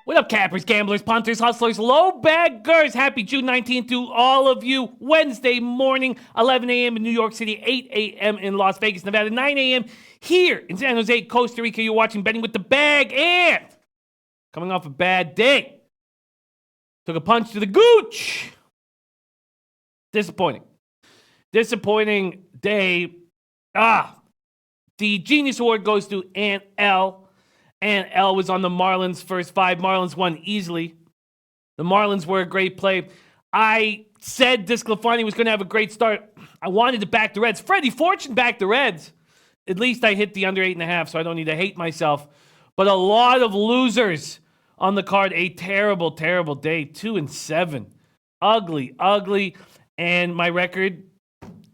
What up, cappers, gamblers, punters, hustlers, low baggers? Happy June 19th to all of you. Wednesday morning, 11 a.m. in New York City, 8 a.m. in Las Vegas, Nevada, 9 a.m. here in San Jose, Costa Rica. You're watching Betting with the Bag, and coming off a bad day, took a punch to the gooch. Disappointing day. The Genius Award goes to Aunt L. Aunt L was on the Marlins first five. Marlins won easily. The Marlins were a great play. I said Disclafani was going to have a great start. I wanted to back the Reds. Freddie Fortune backed the Reds. At least I hit the under 8.5, so I don't need to hate myself. But a lot of losers on the card. A terrible, terrible day. 2-7. Ugly. And my record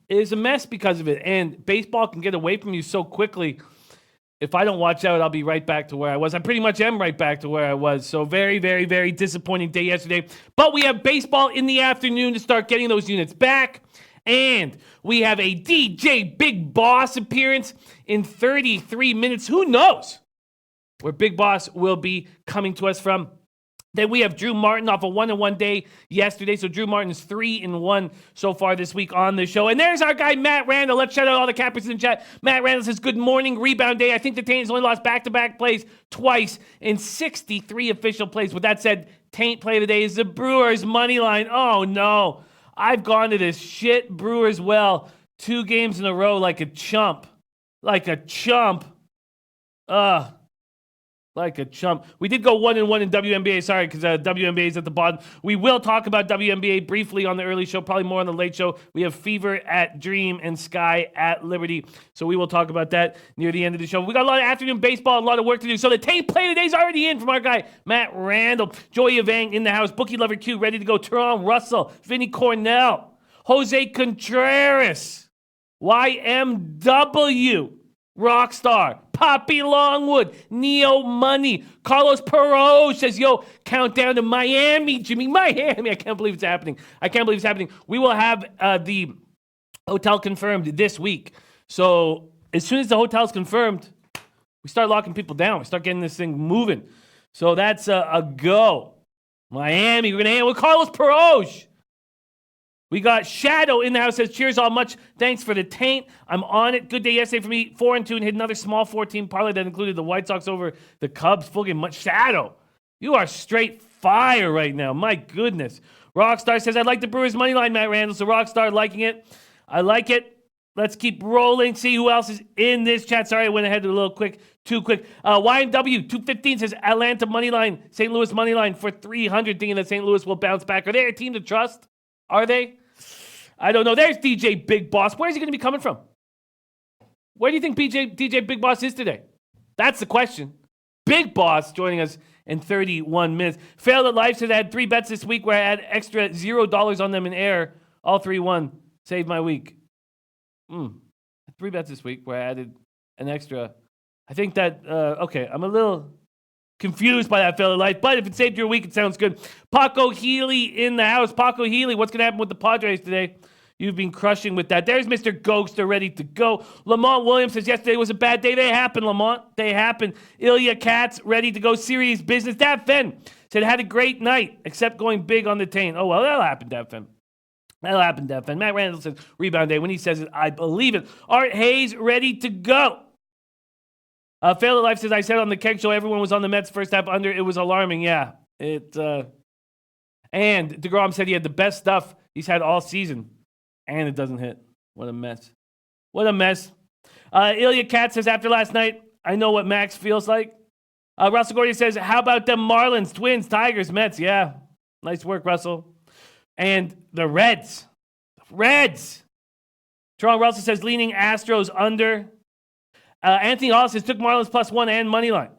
is a mess because of it. And baseball can get away from you so quickly. If I don't watch out, I'll be right back to where I was. I pretty much am right back to where I was. So very, very, very disappointing day yesterday. But we have baseball in the afternoon to start getting those units back. And we have a DJ Big Boss appearance in 33 minutes. Who knows where Big Boss will be coming to us from? Then we have Drew Martin off a 1-1 day yesterday. So Drew Martin is 3-1 so far this week on the show. And there's our guy, Matt Randall. Let's shout out all the cappers in the chat. Matt Randall says, good morning, rebound day. I think the Taint has only lost back-to-back plays twice in 63 official plays. With that said, Taint play of the day is the Brewers money line. Oh, no. I've gone to this shit Brewers well 2 games in a row like a chump. Like a chump. We did go 1-1 in WNBA. Sorry, because WNBA is at the bottom. We will talk about WNBA briefly on the early show, probably more on the late show. We have Fever at Dream and Sky at Liberty. So we will talk about that near the end of the show. We got a lot of afternoon baseball, a lot of work to do. So the tape play today is already in from our guy, Matt Randall. Joey Evang in the house. Bookie Lover Q ready to go. Teron Russell, Vinny Cornell, Jose Contreras, YMW, Rockstar, Poppy Longwood, Neo Money, Carlos Perot says, yo, countdown to Miami, Jimmy. Miami. I can't believe it's happening. We will have the hotel confirmed this week. So as soon as the hotel's confirmed, we start locking people down. We start getting this thing moving. So that's a go. Miami, we're going to hang with Carlos Perot. We got Shadow in the house, says, cheers all much. Thanks for the taint. I'm on it. Good day yesterday for me. 4-2 and hit another small 14 parlay that included the White Sox over the Cubs. Fucking much. Shadow, you are straight fire right now. My goodness. Rockstar says, I like the Brewers money line, Matt Randall. So Rockstar liking it. I like it. Let's keep rolling. See who else is in this chat. Sorry, I went ahead a little too quick. YMW 215 says Atlanta money line, St. Louis money line for 300, thinking that St. Louis will bounce back. Are they a team to trust? Are they? I don't know. There's DJ Big Boss. Where's he going to be coming from? Where do you think DJ Big Boss is today? That's the question. Big Boss joining us in 31 minutes. Failed at Life says I had 3 bets this week where I had extra $0 on them in air. All 3 won. Saved my week. 3 bets this week where I added an extra. I think that, okay, I'm a little confused by that Failed at Life, but if it saved your week, it sounds good. Paco Healy in the house. Paco Healy, what's going to happen with the Padres today? You've been crushing with that. There's Mr. Ghoster ready to go. Lamont Williams says yesterday was a bad day. They happen, Lamont. They happen. Ilya Katz ready to go. Serious business. Dap Fenn said had a great night, except going big on the taint. Oh, well, that'll happen, Dap Fenn. Matt Randall says rebound day. When he says it, I believe it. Art Hayes ready to go. Failed at Life says, I said on the Keg Show, everyone was on the Mets first half under. It was alarming. Yeah. And DeGrom said he had the best stuff he's had all season. And it doesn't hit. What a mess. Ilya Katz says, after last night, I know what Max feels like. Russell Gordy says, how about them Marlins, Twins, Tigers, Mets? Yeah. Nice work, Russell. And the Reds. Toronto Russell says, leaning Astros under. Anthony Hall says, took Marlins +1 and money line.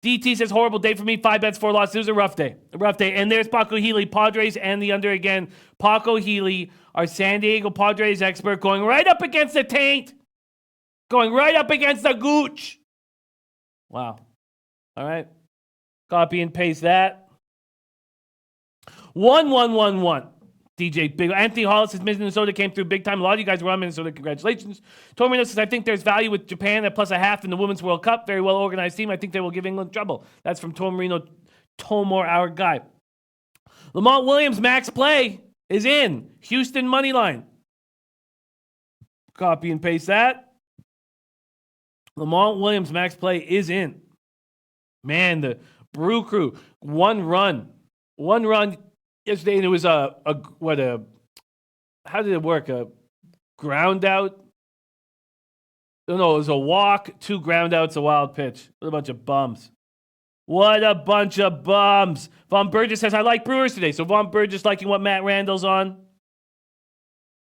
DT says, horrible day for me. 5 bets, 4 losses. It was a rough day. A rough day. And there's Paco Healy, Padres and the under again. Paco Healy, our San Diego Padres expert, going right up against the taint. Going right up against the gooch. Wow. All right. Copy and paste that. 1-1-1-1. DJ Big. Anthony Hollis says Minnesota came through big time. A lot of you guys were on Minnesota. Congratulations. Tormino says, I think there's value with Japan at plus a half in the Women's World Cup. Very well organized team. I think they will give England trouble. That's from Tormino Tomor, our guy. Lamont Williams, max play is in. Houston money line. Copy and paste that. Lamont Williams, max play is in. Man, the Brew Crew, one run yesterday, and it was how did it work? A ground out? No, it was a walk, 2 ground outs, a wild pitch. What a bunch of bums. What a bunch of bums. Von Burgess says, I like Brewers today. So Von Burgess liking what Matt Randall's on.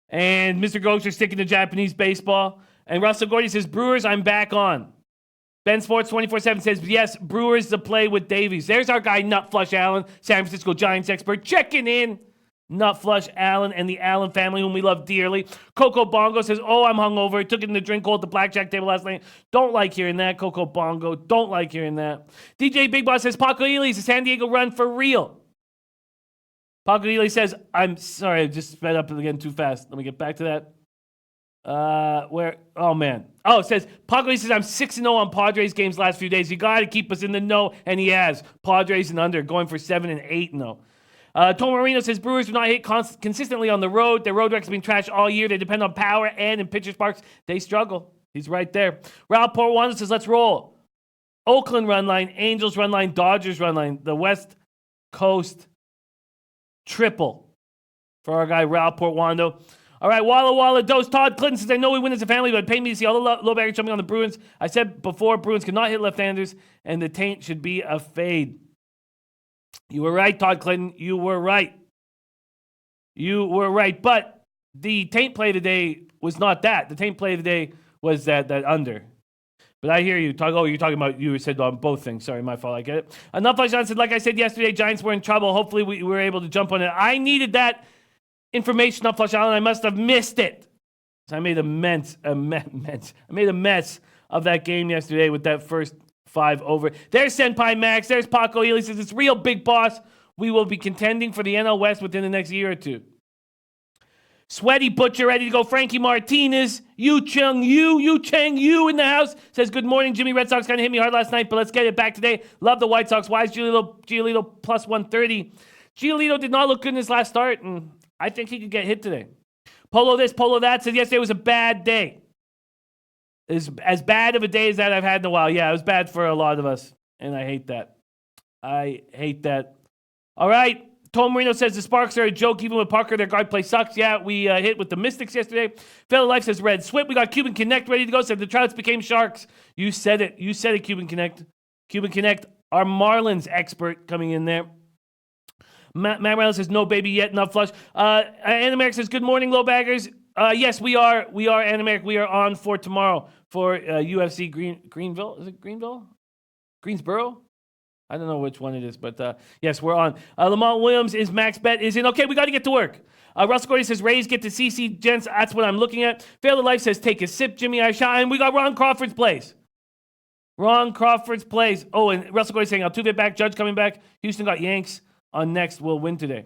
And Mr. Gosher sticking to Japanese baseball. And Russell Gordy says, Brewers, I'm back on. Ben Sports 24/7 says, yes, Brewers the play with Davies. There's our guy, Nut Flush Allen, San Francisco Giants expert, checking in. Nut Flush Allen and the Allen family, whom we love dearly. Coco Bongo says, oh, I'm hungover. Took it in the drink hole at the blackjack table last night. Don't like hearing that, Coco Bongo. Don't like hearing that. DJ Big Boss says, Paco Ely's a San Diego run for real. Paco Ely says, I'm sorry, I just sped up again too fast. Let me get back to that. Where? Oh, man. Oh, it says, Paco says, I'm 6-0 on Padres games last few days. You got to keep us in the know, and he has. Padres and under, going for 7 and 8-0. Tom Marino says, Brewers do not hit consistently on the road. Their road records have been trashed all year. They depend on power, and in pitchers' parks, they struggle. He's right there. Ralph Portwanda says, let's roll. Oakland run line, Angels run line, Dodgers run line. The West Coast triple for our guy, Ralph Portwanda. All right, Walla Walla Dose. Todd Clinton says, I know we win as a family, but pay me to see all the low baggers jumping on the Bruins. I said before, Bruins cannot hit left-handers, and the taint should be a fade. You were right, Todd Clinton. You were right. You were right. But the taint play today was not that. The taint play today was that under. But I hear you. You're talking about, you said on both things. Sorry, my fault. I get it. Enough like John said, like I said yesterday, Giants were in trouble. Hopefully we were able to jump on it. I needed that information up Flush Allen. I must have missed it. So I made a mess of that game yesterday with that first 5 over. There's Senpai Max. There's Paco Ely says, it's real, big boss. We will be contending for the NL West within the next year or two. Sweaty Butcher ready to go. Frankie Martinez. Yu Cheng Yu in the house. Says, good morning, Jimmy. Red Sox kind of hit me hard last night, but let's get it back today. Love the White Sox. Why is Giolito plus 130? Giolito did not look good in his last start, and I think he could get hit today. Polo this, Polo that. Said yesterday was a bad day. As bad of a day as that I've had in a while. Yeah, it was bad for a lot of us, and I hate that. I hate that. All right. Tom Marino says the Sparks are a joke even with Parker. Their guard play sucks. Yeah, we hit with the Mystics yesterday. Fellow Life says Red Swip. We got Cuban Connect ready to go. Said the Trouts became Sharks. You said it. You said it, Cuban Connect. Cuban Connect, our Marlins expert coming in there. Matt Reynolds says no baby yet, not flush. Animeric says good morning, low baggers. Yes, we are Animeric. We are on for tomorrow for UFC Greenville. Is it Greenville? Greensboro? I don't know which one it is, but yes, we're on. Lamont Williams is max bet is in. Okay, we got to get to work. Russell Gordy says Rays get to CC Gents. That's what I'm looking at. Fail of Life says take a sip, Jimmy I shot. And we got Ron Crawford's plays. Ron Crawford's plays. Oh, and Russell Gordy saying Altuve back, Judge coming back. Houston got Yanks on next. Will win today.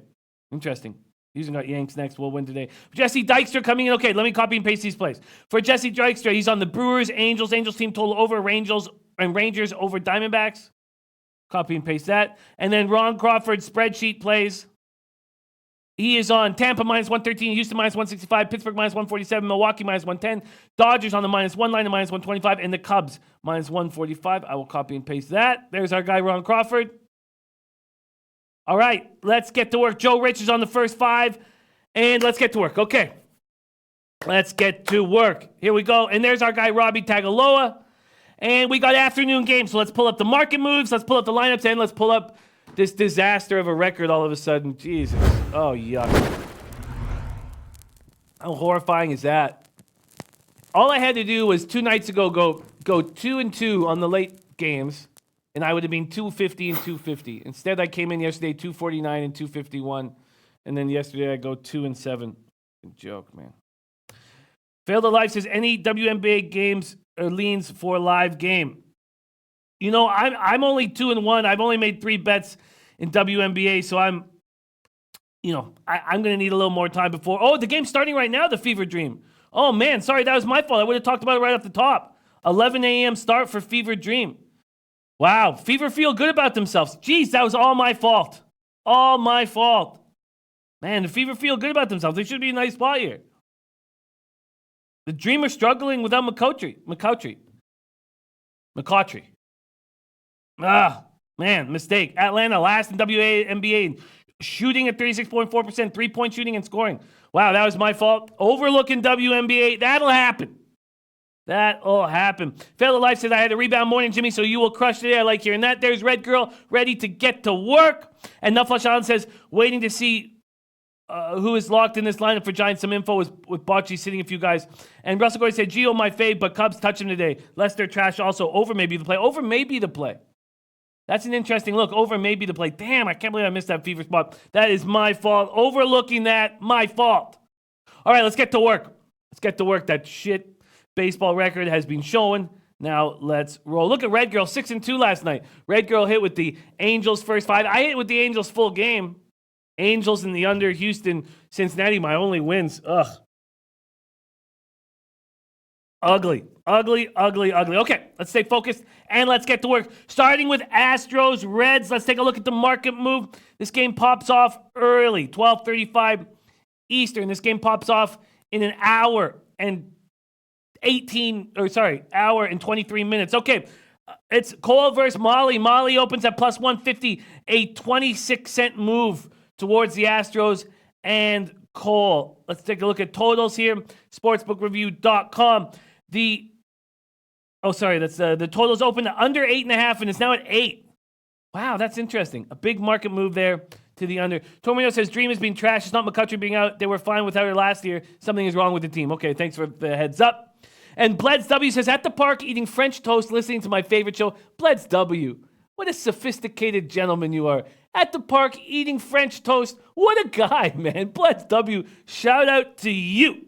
Interesting. Houston got Yanks next. Will win today. Jesse Dykstra coming in. Okay, let me copy and paste these plays. For Jesse Dykstra, he's on the Brewers, Angels team total over Rangers over Diamondbacks. Copy and paste that. And then Ron Crawford spreadsheet plays. He is on Tampa minus 113, Houston minus 165, Pittsburgh minus 147, Milwaukee minus 110, Dodgers on the minus 1 line to minus 125, and the Cubs minus 145. I will copy and paste that. There's our guy, Ron Crawford. All right, let's get to work. Joe Rich is on the first 5, and let's get to work. Okay. Let's get to work. Here we go. And there's our guy, Robbie Tagaloa. And we got afternoon games, so let's pull up the market moves, let's pull up the lineups, and let's pull up this disaster of a record all of a sudden. Jesus. Oh, yuck. How horrifying is that? All I had to do was 2 nights ago go 2-2 on the late games. and I would have been 250 and 250. Instead, I came in yesterday 249 and 251, and then yesterday I go 2-7. Joke, man. Failed to Life says any WNBA games or leans for live game. You know, I'm only 2-1. I've only made 3 bets in WNBA, so I'm going to need a little more time before. Oh, the game's starting right now, the Fever Dream. Oh, man, sorry, that was my fault. I would have talked about it right off the top. 11 a.m. start for Fever Dream. Wow, Fever feel good about themselves. Jeez, that was all my fault. All my fault. Man, the Fever feel good about themselves. They should be in a nice spot here. The Dream are struggling without McCautry. Ah, man, mistake. Atlanta last in WNBA, shooting at 36.4%, three-point shooting and scoring. Wow, that was my fault. Overlooking WNBA, that'll happen. That'll happen. Fail of Life says, I had a rebound morning, Jimmy, so you will crush today. I like hearing that. There's Red Girl ready to get to work. And Nufflush Allen says, waiting to see who is locked in this lineup for Giants. Some info with Bocce sitting a few guys. And Russell Gordy said, Gio, my fave, but Cubs touch him today. Lester trash also. Over may be the play. Over may be the play. That's an interesting look. Over may be the play. Damn, I can't believe I missed that Fever spot. That is my fault. Overlooking that, my fault. All right, let's get to work. That shit baseball record has been showing. Now let's roll. Look at Red Girl, 6-2 last night. Red Girl hit with the Angels first 5. I hit with the Angels full game. Angels in the under, Houston, Cincinnati, my only wins. Ugh. Ugly. Okay, let's stay focused and let's get to work. Starting with Astros, Reds. Let's take a look at the market move. This game pops off early, 12:35 Eastern. This game pops off in an hour and 23 minutes. Okay, it's Cole versus Molly. Molly opens at plus 150, a 26-cent move towards the Astros and Cole. Let's take a look at totals here. Sportsbookreview.com. The totals open to under 8.5, and it's now at 8. Wow, that's interesting. A big market move there to the under. Tormino says Dream has been trashed. It's not McCutcheon being out. They were fine without her last year. Something is wrong with the team. Okay, thanks for the heads up. And Bleds W says, at the park eating French toast, listening to my favorite show. Bleds W, what a sophisticated gentleman you are. At the park eating French toast. What a guy, man. Bleds W, shout out to you.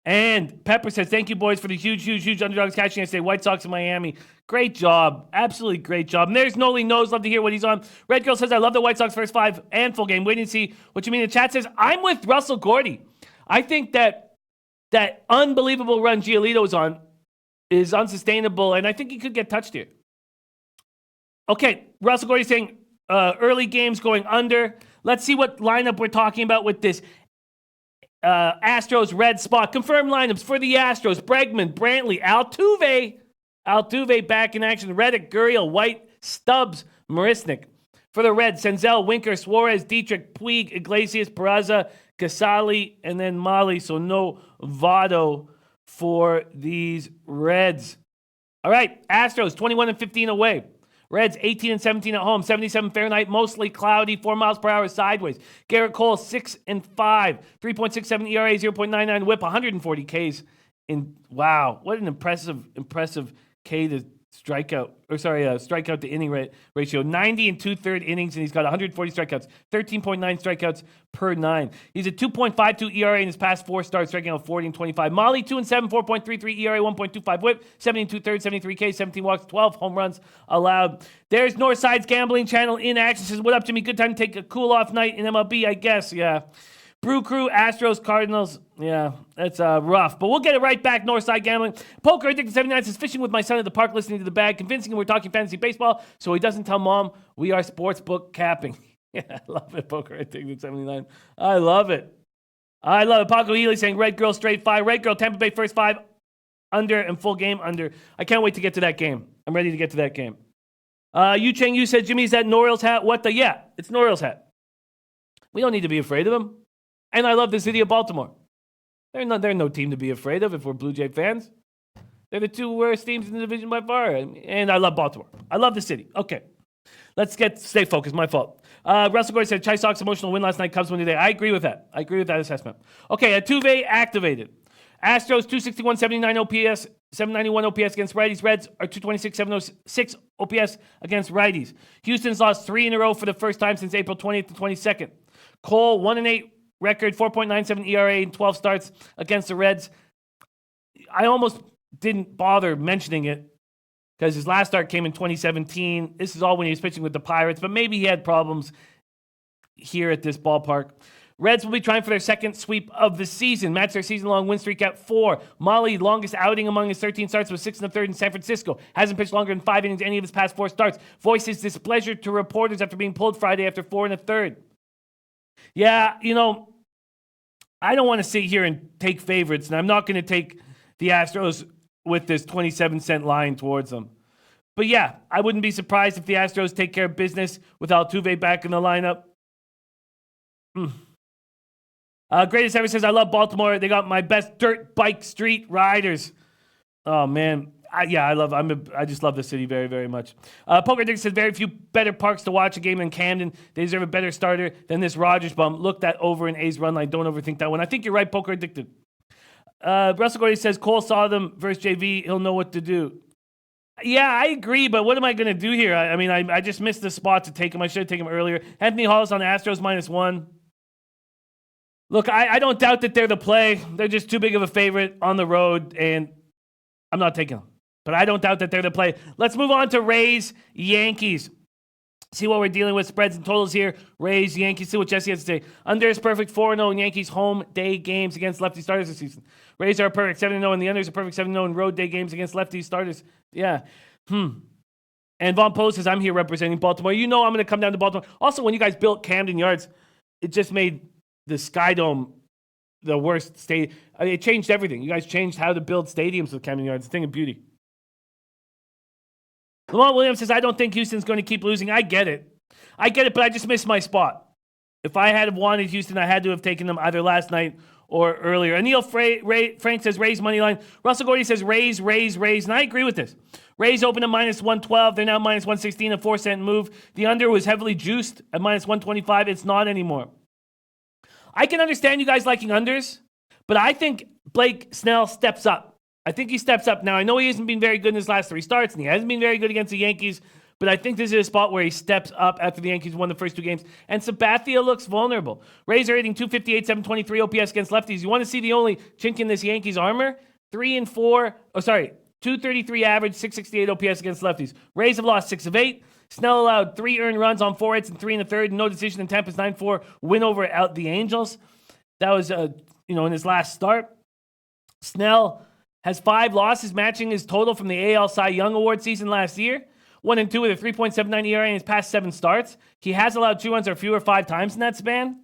And Pepper says, thank you, boys, for the huge underdogs catching yesterday. White Sox in Miami. Great job. Absolutely great job. And there's Noli Knows. Love to hear what he's on. Red Girl says, I love the White Sox first 5 and full game. Waiting to see what you mean. The chat says, I'm with Russell Gordy. I think that unbelievable run Giolito is on is unsustainable, and I think he could get touched here. Okay, Russell Gordy saying early games going under. Let's see what lineup we're talking about with this Astros red spot. Confirmed lineups for the Astros. Bregman, Brantley, Altuve back in action. Reddick, Gurriel, White, Stubbs, Marisnik. For the Reds, Senzel, Winker, Suarez, Dietrich, Puig, Iglesias, Peraza, Casali, and then Molly. So no Votto for these Reds. All right, Astros 21-15 away. Reds 18-17 at home, 77 Fahrenheit, mostly cloudy, 4 miles per hour sideways. Garrett Cole 6-5, 3.67 ERA, 0.99 WHIP, 140 Ks. Wow, what an impressive K to strikeout to inning ratio. 90 and 2/3 innings, and he's got 140 strikeouts, 13.9 strikeouts per 9. He's a 2.52 ERA in his past 4 starts, striking out 40 and 25. Molly 2-7, 4.33 ERA, 1.25 WHIP, 70 and 2/3, 73 K, 17 walks, 12 home runs allowed. There's Northside's Gambling Channel in action. Says, what up, Jimmy? Good time to take a cool off night in MLB, I guess. Yeah. Brew Crew, Astros, Cardinals. Yeah, that's rough. But we'll get it right back. Northside Gambling. Poker Addicted 79 says, fishing with my son at the park, listening to the bag, convincing him we're talking fantasy baseball, so he doesn't tell mom we are sportsbook capping. Yeah, I love it. Poker Addicted 79. I love it. Paco Healy saying, Red Girl straight 5. Red Girl, Tampa Bay first 5. Under and full game under. I can't wait to get to that game. I'm ready to get to that game. Yu Cheng Yu said, Jimmy, is that Norrell's hat? What the? Yeah, it's Norrell's hat. We don't need to be afraid of him. And I love the city of Baltimore. They're no team to be afraid of if we're Blue Jay fans. They're the 2 worst teams in the division by far. And I love Baltimore. I love the city. Okay. Let's stay focused. My fault. Russell Gordy said, Chi Sox emotional win last night. Cubs win today. I agree with that. I agree with that assessment. Okay, Altuve activated. Astros 261, 79 OPS, 791 OPS against righties. Reds are 226, 706 OPS against righties. Houston's lost 3 in a row for the first time since April 20th to 22nd. Cole, 1-8 record, 4.97 ERA in 12 starts against the Reds. I almost didn't bother mentioning it because his last start came in 2017. This is all when he was pitching with the Pirates, but maybe he had problems here at this ballpark. Reds will be trying for their second sweep of the season. Match their season-long win streak at 4. Molly, longest outing among his 13 starts, was 6 1/3 in San Francisco. Hasn't pitched longer than 5 innings any of his past 4 starts. Voices displeasure to reporters after being pulled Friday after 4 1/3. Yeah, I don't want to sit here and take favorites, and I'm not going to take the Astros with this 27-cent line towards them. But yeah, I wouldn't be surprised if the Astros take care of business with Altuve back in the lineup. Greatest ever says, I love Baltimore. They got my best dirt bike street riders. Oh, man. I just love the city very, very much. Poker Dick says, very few better parks to watch a game than Camden. They deserve a better starter than this Rogers bum. Look that over in A's run line. Don't overthink that one. I think you're right, Poker Addicted. Russell Gordy says, Cole saw them versus JV. He'll know what to do. Yeah, I agree, but what am I going to do here? I just missed the spot to take him. I should have taken him earlier. Anthony Hollis on the Astros -1. Look, I don't doubt that they're the play. They're just too big of a favorite on the road, and I'm not taking them. But I don't doubt that they're the play. Let's move on to Rays, Yankees. See what we're dealing with. Spreads and totals here. Rays, Yankees. See what Jesse has to say. Under is perfect 4-0 in Yankees home day games against lefty starters this season. Rays are a perfect 7-0, and the under is a perfect 7-0 in road day games against lefty starters. Yeah. And Von Post says, I'm here representing Baltimore. I'm going to come down to Baltimore. Also, when you guys built Camden Yards, it just made the Sky Dome the worst stadium. It changed everything. You guys changed how to build stadiums with Camden Yards. It's a thing of beauty. Lamont Williams says, I don't think Houston's going to keep losing. I get it, but I just missed my spot. If I had wanted Houston, I had to have taken them either last night or earlier. Anil Frank says, Rays money line. Russell Gordy says, Rays, and I agree with this. Rays opened at -112. They're now -116, a 4-cent move. The under was heavily juiced at -125. It's not anymore. I can understand you guys liking unders, but I think Blake Snell steps up. I think he steps up. Now, I know he hasn't been very good in his last 3 starts, and he hasn't been very good against the Yankees, but I think this is a spot where he steps up after the Yankees won the first 2 games, and Sabathia looks vulnerable. Rays are hitting 258, 723 OPS against lefties. You want to see the only chink in this Yankees armor? 233 average, 668 OPS against lefties. Rays have lost 6 of 8. Snell allowed 3 earned runs on 4 hits and 3 1/3. No decision in Tampa's 9-4 win over the Angels. That was, in his last start. Snell has 5 losses, matching his total from the AL Cy Young Award season last year. 1-2 with a 3.79 ERA in his past 7 starts. He has allowed 2 runs or fewer 5 times in that span.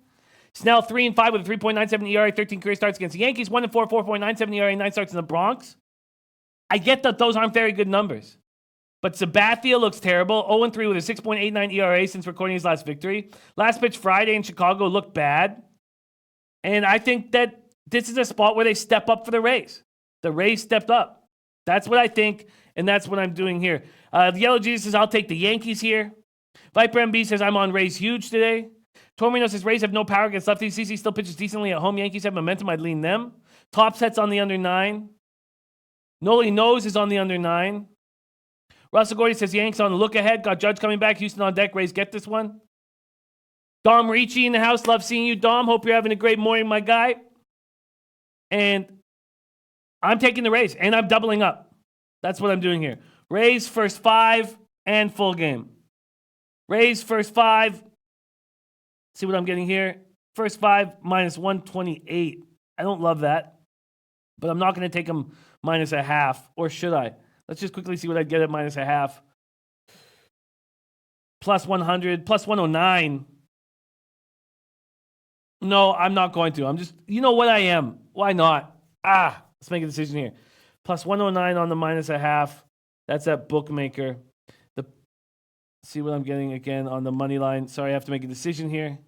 Snell 3-5 with a 3.97 ERA, 13 career starts against the Yankees. 1-4, 4.97 ERA, 9 starts in the Bronx. I get that those aren't very good numbers. But Sabathia looks terrible. 0-3 with a 6.89 ERA since recording his last victory. Last pitch Friday in Chicago looked bad. And I think that this is a spot where they step up for the Rays. The Rays stepped up. That's what I think, and that's what I'm doing here. The Yellow Jesus says, I'll take the Yankees here. Viper MB says, I'm on Rays huge today. Tormino says, Rays have no power against lefties. CC still pitches decently at home. Yankees have momentum. I'd lean them. Top sets on the under 9. Noli Knows is on the under 9. Russell Gordy says, Yanks on the look ahead. Got Judge coming back. Houston on deck. Rays get this one. Dom Ricci in the house. Love seeing you, Dom. Hope you're having a great morning, my guy. And I'm taking the Rays, and I'm doubling up. That's what I'm doing here. Rays first 5 and full game. Rays first 5. See what I'm getting here? First 5 -128. I don't love that, but I'm not going to take them -0.5, or should I? Let's just quickly see what I'd get at -0.5. +100, +109. No, I'm not going to. I'm just, you know what I am. Why not? Let's make a decision here. +109 on the -0.5. That's that bookmaker. See what I'm getting again on the money line. Sorry, I have to make a decision here.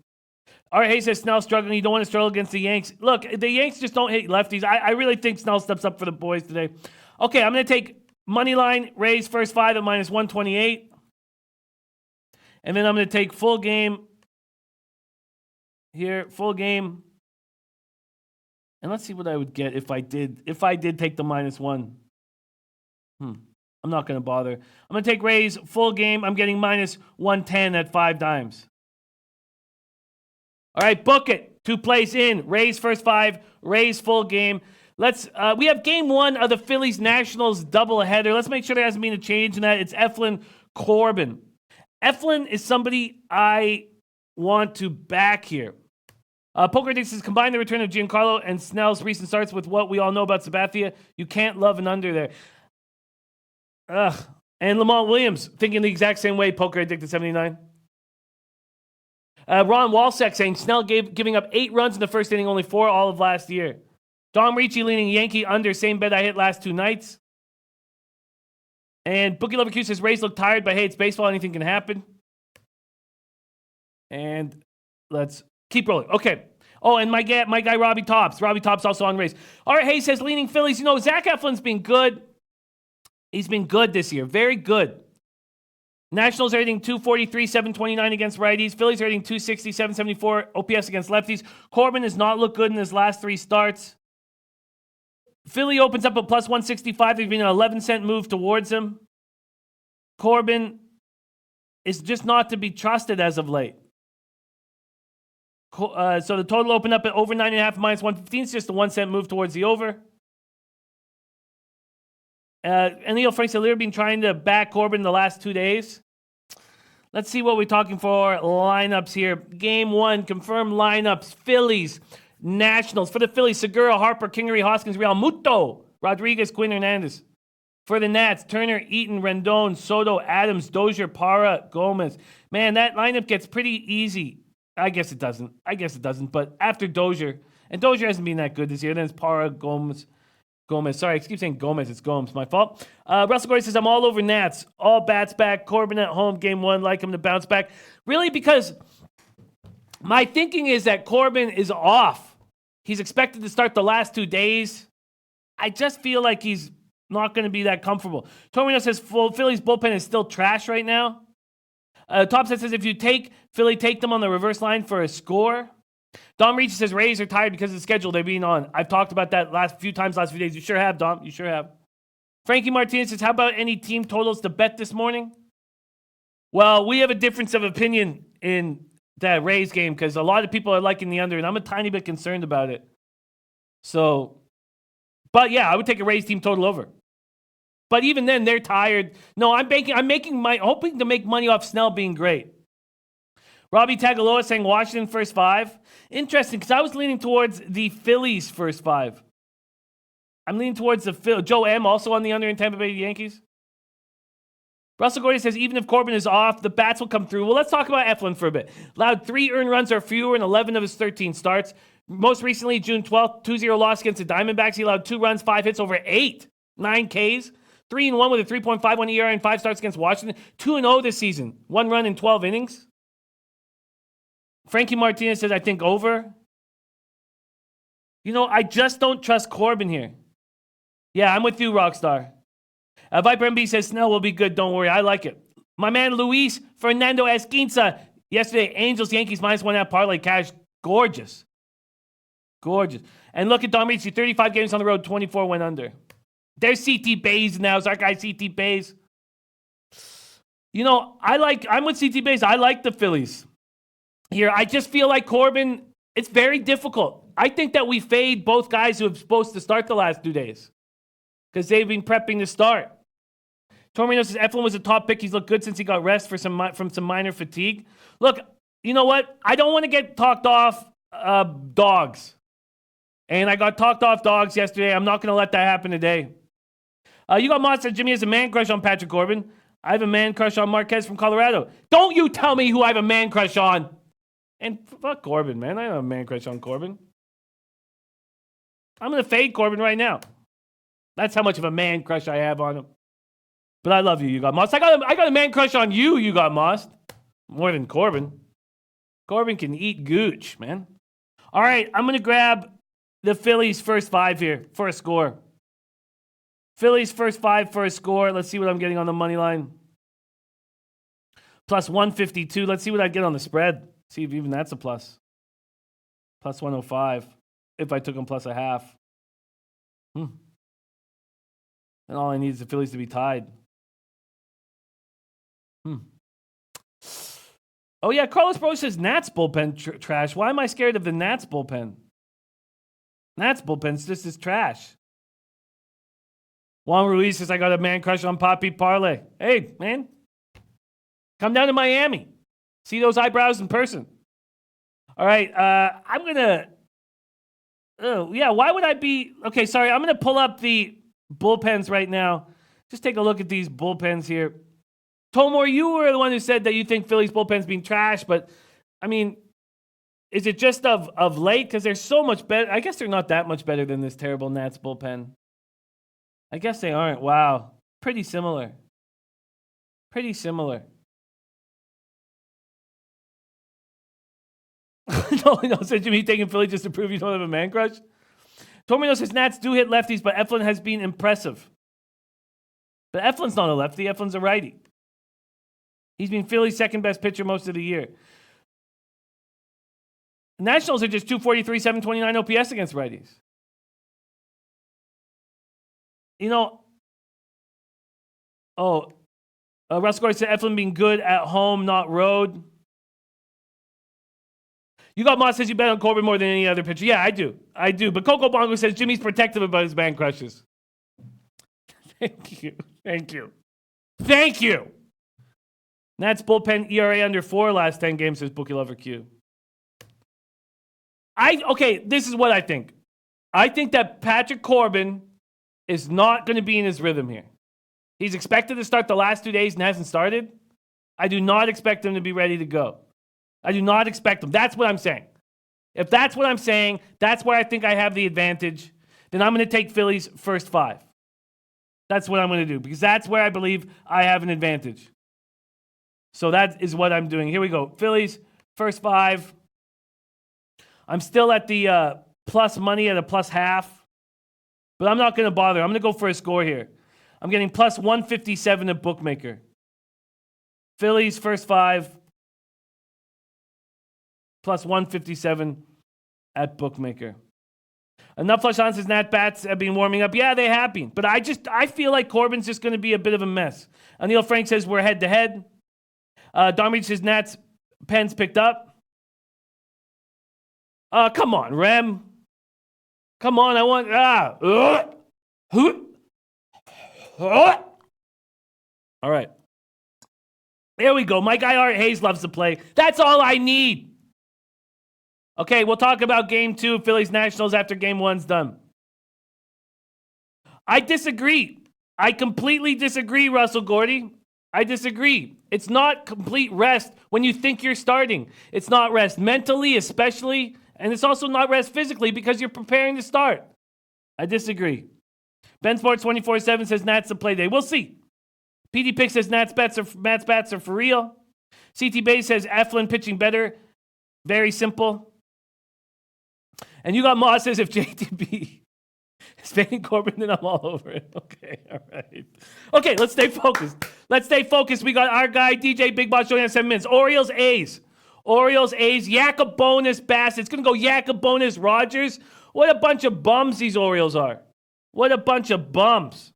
All right, hey, says Snell struggling. You don't want to struggle against the Yanks. Look, the Yanks just don't hit lefties. I really think Snell steps up for the boys today. Okay, I'm going to take money line, Rays first 5 at -128. And then I'm going to take full game here. Full game And let's see what I would get if I did take the -1. I'm not going to bother. I'm going to take Rays full game. I'm getting -110 at 5 dimes. All right, book it. 2 plays in. Rays first 5. Rays full game. We have game 1 of the Phillies Nationals doubleheader. Let's make sure there hasn't been a change in that. It's Eflin Corbin. Eflin is somebody I want to back here. Poker Addicts has combined the return of Giancarlo and Snell's recent starts with what we all know about Sabathia. You can't love an under there. And Lamont Williams thinking the exact same way. Poker Addicted 79. Ron Walsack saying Snell giving up 8 runs in the first inning, only 4 all of last year. Dom Ricci leaning Yankee under, same bet I hit last 2 nights. And Bookie Lover Q says Rays look tired, but hey, it's baseball. Anything can happen. And let's keep rolling. Okay. Oh, and my guy Robbie Tops. Robbie Tops also on Rays. All right, Hayes says leaning Phillies. You know, Zach Eflin's been good. He's been good this year. Very good. Nationals are hitting 243, 729 against righties. Phillies are hitting 260, 774 OPS against lefties. Corbin has not looked good in his last 3 starts. Philly opens up a +165. There's been an 11-cent move towards him. Corbin is just not to be trusted as of late. So the total opened up at over 9.5 -115. It's just a 1-cent move towards the over. And Leo Frank said they've been trying to back Corbin the last 2 days. Let's see what we're talking for lineups here. Game 1, confirmed lineups. Phillies, Nationals. For the Phillies, Segura, Harper, Kingery, Hoskins, Real Muto, Rodriguez, Quinn Hernandez. For the Nats, Turner, Eaton, Rendon, Soto, Adams, Dozier, Parra, Gomez. Man, that lineup gets pretty easy. I guess it doesn't. But after Dozier, and Dozier hasn't been that good this year, then it's Parra, Gomez. Sorry, I keep saying Gomez. It's Gomes. My fault. Russell Gordy says, I'm all over Nats. All bats back. Corbin at home, game 1. Like him to bounce back. Really, because my thinking is that Corbin is off. He's expected to start the last 2 days. I just feel like he's not going to be that comfortable. Torino says, Philly's bullpen is still trash right now. Topset says, if you take Philly, take them on the reverse line for a score. Dom Ricci says Rays are tired because of the schedule they're being on. I've talked about that last few days. You sure have, Dom. You sure have. Frankie Martinez says, how about any team totals to bet this morning? Well, we have a difference of opinion in that Rays game because a lot of people are liking the under, and I'm a tiny bit concerned about it. So, but yeah, I would take a Rays team total over. But even then, they're tired. No, hoping to make money off Snell being great. Robbie Tagaloa saying Washington first 5. Interesting, because I was leaning towards the Phillies first 5. I'm leaning towards the Phillies. Joe M. also on the under in Tampa Bay Yankees. Russell Gordy says, even if Corbin is off, the bats will come through. Well, let's talk about Eflin for a bit. Allowed 3 earned runs or fewer in 11 of his 13 starts. Most recently, June 12th, 2-0 loss against the Diamondbacks. He allowed 2 runs, 5 hits over 9 Ks. 3-1 with a 3.51 ERA and 5 starts against Washington. 2-0 this season. 1 run in 12 innings. Frankie Martinez says, I think over. You know, I just don't trust Corbin here. Yeah, I'm with you, Rockstar. Viper MB says, Snell will be good. Don't worry. I like it. My man, Luis Fernando Esquinza. Yesterday, Angels, Yankees, -1.5 parlay cash. Gorgeous. And look at Dom Ricci. 35 games on the road, 24 went under. There's CT Bays now. It's our guy, CT Bays. You know, I'm with CT Bays. I like the Phillies. Here, I just feel like Corbin, it's very difficult. I think that we fade both guys who are supposed to start the last 2 days because they've been prepping to start. Tormino says Eflin was a top pick. He's looked good since he got rest from some minor fatigue. Look, you know what? I don't want to get talked off dogs. And I got talked off dogs yesterday. I'm not going to let that happen today. You got Monster. Jimmy has a man crush on Patrick Corbin. I have a man crush on Marquez from Colorado. Don't you tell me who I have a man crush on. And fuck Corbin, man. I don't have a man crush on Corbin. I'm going to fade Corbin right now. That's how much of a man crush I have on him. But I love you, You Got Moss. I got a man crush on You Got Moss. More than Corbin. Corbin can eat gooch, man. All right, I'm going to grab the Phillies first 5 here for a score. Phillies first 5 for a score. Let's see what I'm getting on the money line. Plus 152. Let's see what I get on the spread. See if even that's a plus. Plus 105. if I took them plus a half. And all I need is the Phillies to be tied. Oh, yeah, Carlos Bro says Nats bullpen trash. Why am I scared of the Nats bullpen? Nats bullpen's just as trash. Juan Ruiz says, I got a man crush on Poppy Parlay. Hey, man. Come down to Miami. See those eyebrows in person. All right, I'm going to... Oh, yeah, why would I be... Okay, sorry, I'm going to pull up the bullpens right now. Just take a look at these bullpens here. Tomor, you were the one who said that you think Phillies bullpen's being trash, but, I mean, is it just of late? Because they're so much better. I guess they're not that much better than this terrible Nats bullpen. I guess they aren't. Wow. Pretty similar. Pretty similar. No, said Jimmy taking Philly just to prove you don't have a man crush. Tomino says Nats do hit lefties, but Eflin has been impressive. But Eflin's not a lefty. Eflin's a righty. He's been Philly's second best pitcher most of the year. Nationals are just 243, 729 OPS against righties. You know, Russ Gordon said Eflin being good at home, not road. You got Moss says you bet on Corbin more than any other pitcher. Yeah, I do. But Coco Bongo says Jimmy's protective about his man crushes. Thank you. Nats bullpen ERA under 4 last 10 games, says Bookie Lover Q. This is what I think. I think that Patrick Corbin is not going to be in his rhythm here. He's expected to start the last 2 days and hasn't started. I do not expect him to be ready to go. I do not expect him. That's what I'm saying. If that's what I'm saying, that's where I think I have the advantage. Then I'm going to take Phillies first 5. That's what I'm going to do because that's where I believe I have an advantage. So that is what I'm doing. Here we go. Phillies first 5. I'm still at the plus money at a plus half. But I'm not going to bother. I'm going to go for a score here. I'm getting plus 157 at Bookmaker. Phillies first 5. Plus 157 at Bookmaker. Enough flush on says Nat Bats have been warming up. Yeah, they have been. But I feel like Corbin's just going to be a bit of a mess. Anil Frank says we're head to head. Don Reed says Nats pens picked up. Come on, Rem. Come on, I want... All right. There we go. My guy Art Hayes loves to play. That's all I need. Okay, we'll talk about Game 2, Phillies Nationals, after Game 1's done. I disagree. I completely disagree, Russell Gordy. I disagree. It's not complete rest when you think you're starting. It's not rest mentally, especially, and it's also not rest physically because you're preparing to start. I disagree. Ben Sports 24/7 says Nats a play day. We'll see. PD Pick says Nats bats are for real. CT Bay says Eflin pitching better. Very simple. And you got Moss says if JTB is fading Corbin, then I'm all over it. Okay, all right. Okay, let's stay focused. We got our guy, DJ Big Boss, joining us 7 minutes. Orioles, A's. Yacobonis, Bass. It's going to go Yacobonis, Rogers. What a bunch of bums these Orioles are. What a bunch of bums.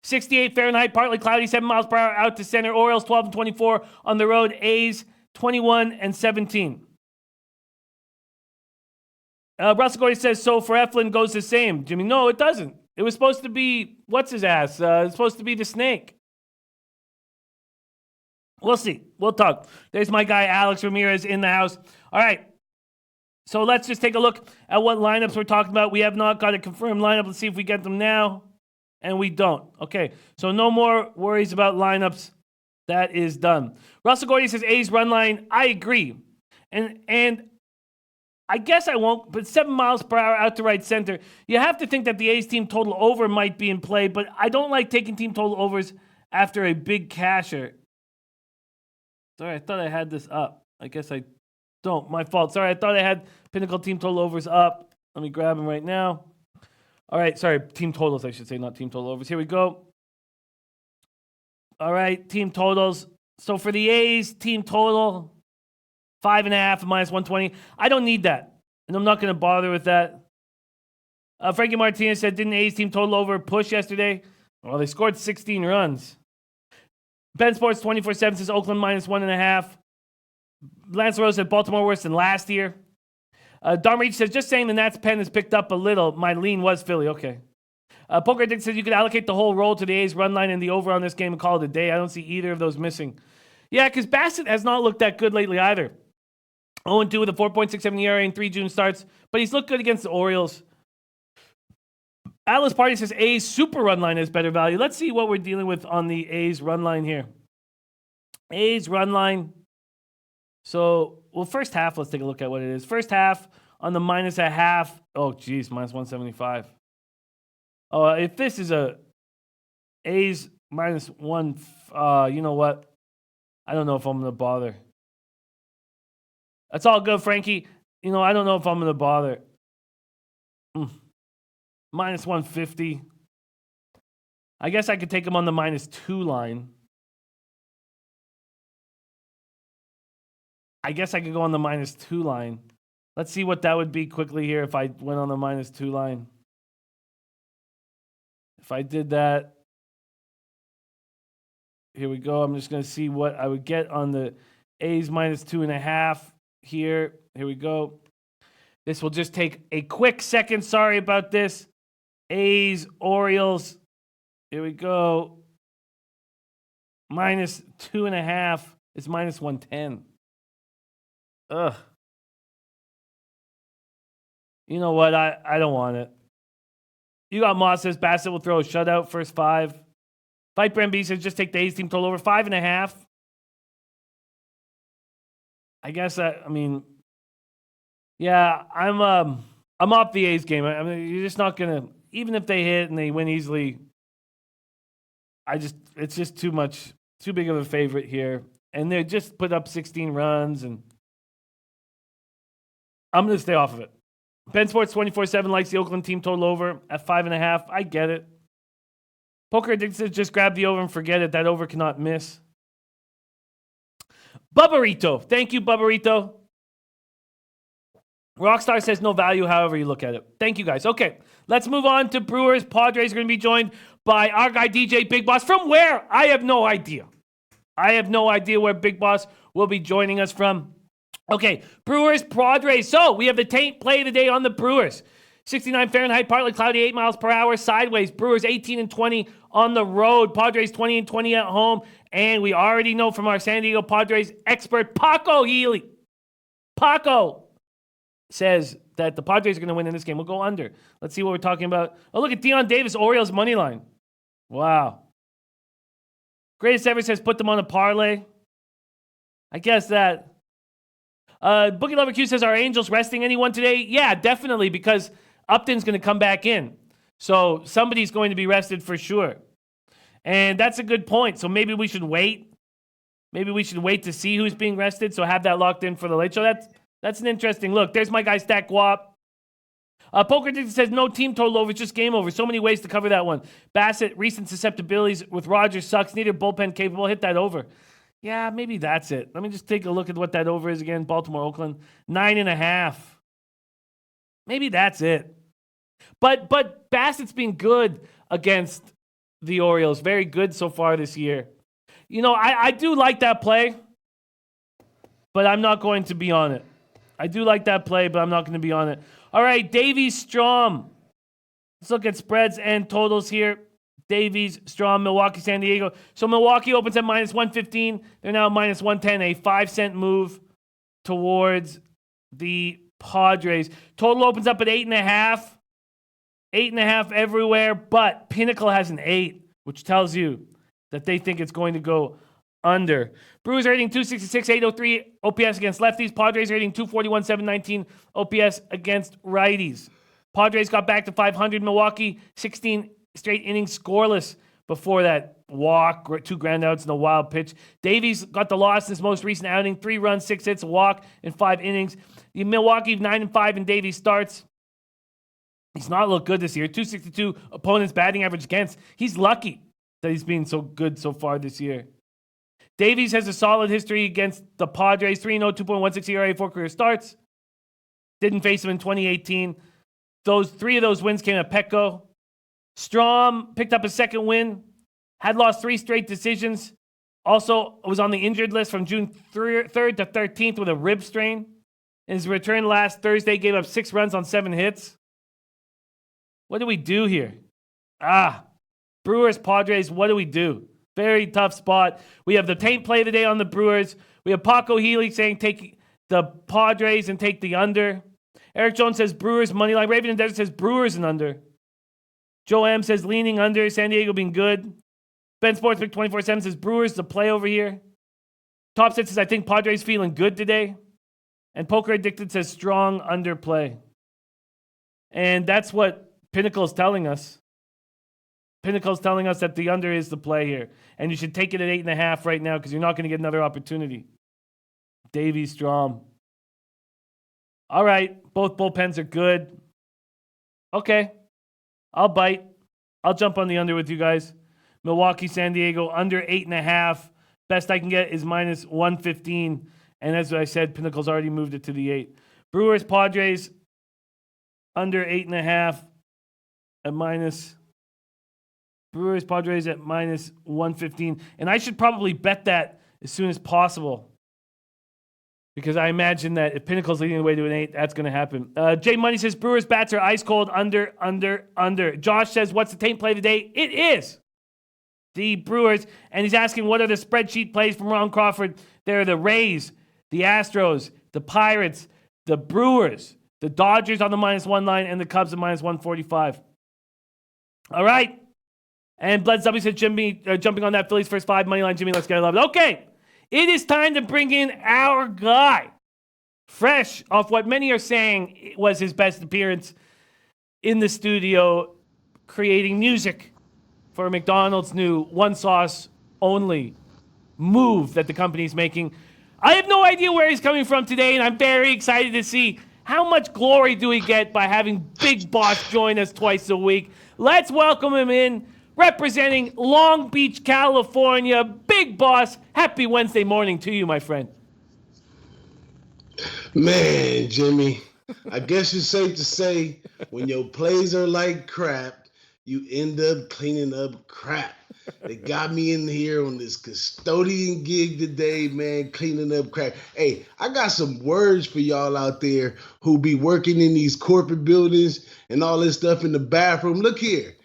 68 Fahrenheit, partly cloudy, 7 miles per hour out to center. Orioles 12-24 on the road. A's 21-17. Russell Gordy says, so for Eflin goes the same. Jimmy, no, it doesn't. It was supposed to be, what's his ass? It's supposed to be the snake. We'll see. We'll talk. There's my guy, Alex Ramirez, in the house. All right. So let's just take a look at what lineups we're talking about. We have not got a confirmed lineup. Let's see if we get them now. And we don't. Okay. So no more worries about lineups. That is done. Russell Gordy says A's run line. I agree. And I guess I won't, but 7 miles per hour out to right center. You have to think that the A's team total over might be in play, but I don't like taking team total overs after a big casher. Sorry, I thought I had this up. I guess I don't. My fault. Sorry, I thought I had Pinnacle team total overs up. Let me grab them right now. All right, sorry, team totals, I should say, not team total overs. Here we go. All right, team totals. So for the A's, team total, 5.5 minus 120. I don't need that, and I'm not going to bother with that. Frankie Martinez said, didn't A's team total over push yesterday? Well, they scored 16 runs. Ben Sports 24/7 says Oakland -1.5. Lance Rose said Baltimore worse than last year. Don Reach says, just saying the Nats pen has picked up a little. My lean was Philly. Okay. Poker Dick says you could allocate the whole roll to the A's run line and the over on this game and call it a day. I don't see either of those missing. Yeah, because Bassett has not looked that good lately either. 0-2 with a 4.67 ERA in 3 June starts, but he's looked good against the Orioles. Alice Party says A's super run line is better value. Let's see what we're dealing with on the A's run line here. A's run line. So, well, first half, let's take a look at what it is. First half on the -0.5. Oh, geez, -175. Oh, if this is a A's -1, you know what? I don't know if I'm going to bother. That's all good, Frankie. You know, I don't know if I'm going to bother. -150. I guess I could take him on the -2 line. I guess I could go on the -2 line. Let's see what that would be quickly here if I went on the -2 line. If I did that, here we go. I'm just going to see what I would get on the A's -2.5 here. Here we go. This will just take a quick second. Sorry about this. A's, Orioles. Here we go. -2.5 is -110. Ugh. You know what? I don't want it. You got Moss says Bassett will throw a shutout first 5. Fight Brand B says just take the A's team total over 5.5. I guess I mean, yeah, I'm off the A's game. I mean, you're just not gonna, even if they hit and they win easily. It's just too much, too big of a favorite here, and they just put up 16 runs, and I'm gonna stay off of it. Ben Sports 24/7 likes the Oakland team total over at 5.5. I get it. Poker Addict says just grab the over and forget it. That over cannot miss. Bubbarito. Thank you, Bubbarito. Rockstar says no value, however you look at it. Thank you, guys. Okay, let's move on to Brewers. Padres are going to be joined by our guy, DJ Big Boss. From where? I have no idea. I have no idea where Big Boss will be joining us from. Okay, Brewers, Padres. So we have the taint play today on the Brewers. 69 Fahrenheit, partly cloudy, 8 miles per hour, sideways. Brewers 18-20 on the road. Padres 20-20 at home. And we already know from our San Diego Padres expert, Paco Healy. Paco says that the Padres are going to win in this game. We'll go under. Let's see what we're talking about. Oh, look at Deion Davis, Orioles money line. Wow. Greatest ever says put them on a parlay. I guess that. Bookie Lover Q says, are Angels resting anyone today? Yeah, definitely, because Upton's going to come back in. So somebody's going to be rested for sure. And that's a good point. So maybe we should wait. Maybe we should wait to see who's being rested. So have that locked in for the late show. That's an interesting look. There's my guy, Stack Wop. Poker Dick says, no team total over, it's just game over. So many ways to cover that one. Bassett, recent susceptibilities with Rogers sucks. Neither bullpen capable. Hit that over. Yeah, maybe that's it. Let me just take a look at what that over is again. Baltimore, Oakland, 9.5. Maybe that's it. But Bassett's been good against the Orioles. Very good so far this year. You know, I do like that play, but I'm not going to be on it. I do like that play, but I'm not going to be on it. All right, Davies, Strom. Let's look at spreads and totals here. Davies, Strom, Milwaukee, San Diego. So Milwaukee opens at -115. They're now -110, a 5-cent move towards the Padres. Total opens up at 8.5. 8.5 everywhere, but Pinnacle has an 8, which tells you that they think it's going to go under. Brewers are hitting 266, 803 OPS against lefties. Padres are hitting 241, 719 OPS against righties. Padres got back to 500. Milwaukee, 16 straight innings scoreless before that walk, 2 ground outs and a wild pitch. Davies got the loss in his most recent outing, 3 runs, 6 hits, a walk in 5 innings. The Milwaukee 9-5 in Davies starts. He's not looked good this year. 262 opponents batting average against. He's lucky that he's been so good so far this year. Davies has a solid history against the Padres. 3-0, 2.16 ERA, 4 career starts. Didn't face him in 2018. Three of those wins came at Petco. Strom picked up a second win, had lost 3 straight decisions. Also was on the injured list from June 3rd to 13th with a rib strain. In his return last Thursday, gave up 6 runs on 7 hits. What do we do here? Brewers, Padres, what do we do? Very tough spot. We have the taint play today on the Brewers. We have Paco Healy saying take the Padres and take the under. Eric Jones says Brewers money line. Raven and Desert says Brewers and under. Joe M says leaning under. San Diego being good. Ben Sportsbook 24/7 says Brewers the play over here. Top Set says I think Padres feeling good today. And Poker Addicted says strong under play. And that's what Pinnacle is telling us. Pinnacle's telling us that the under is the play here. And you should take it at 8.5 right now because you're not going to get another opportunity. Davey Strom. All right. Both bullpens are good. Okay. I'll bite. I'll jump on the under with you guys. Milwaukee, San Diego, under 8.5. Best I can get is minus 115. And as I said, Pinnacle's already moved it to the 8. Brewers, Padres, under 8.5 at minus. Brewers, Padres at minus 115. And I should probably bet that as soon as possible. Because I imagine that if Pinnacle's leading the way to an 8, that's going to happen. Jay Money says, Brewers bats are ice cold, under. Josh says, what's the taint play today? It is the Brewers. And he's asking, what are the spreadsheet plays from Ron Crawford? They're the Rays, the Astros, the Pirates, the Brewers, the Dodgers on the -1 line, and the Cubs at -145. All right. And Bled Zubby said, Jimmy, jumping on that Phillies first 5 money line. Jimmy, let's get it. Okay. It is time to bring in our guy. Fresh off what many are saying was his best appearance in the studio, creating music for McDonald's new one sauce only move that the company's making. I have no idea where he's coming from today, and I'm very excited to see how much glory do we get by having Big Boss join us twice a week. Let's welcome him in. Representing Long Beach, California, Big Boss. Happy Wednesday morning to you, my friend. Man, Jimmy, I guess it's safe to say when your plays are like crap, you end up cleaning up crap. They got me in here on this custodian gig today, man, cleaning up crap. Hey, I got some words for y'all out there who be working in these corporate buildings and all this stuff in the bathroom. Look here.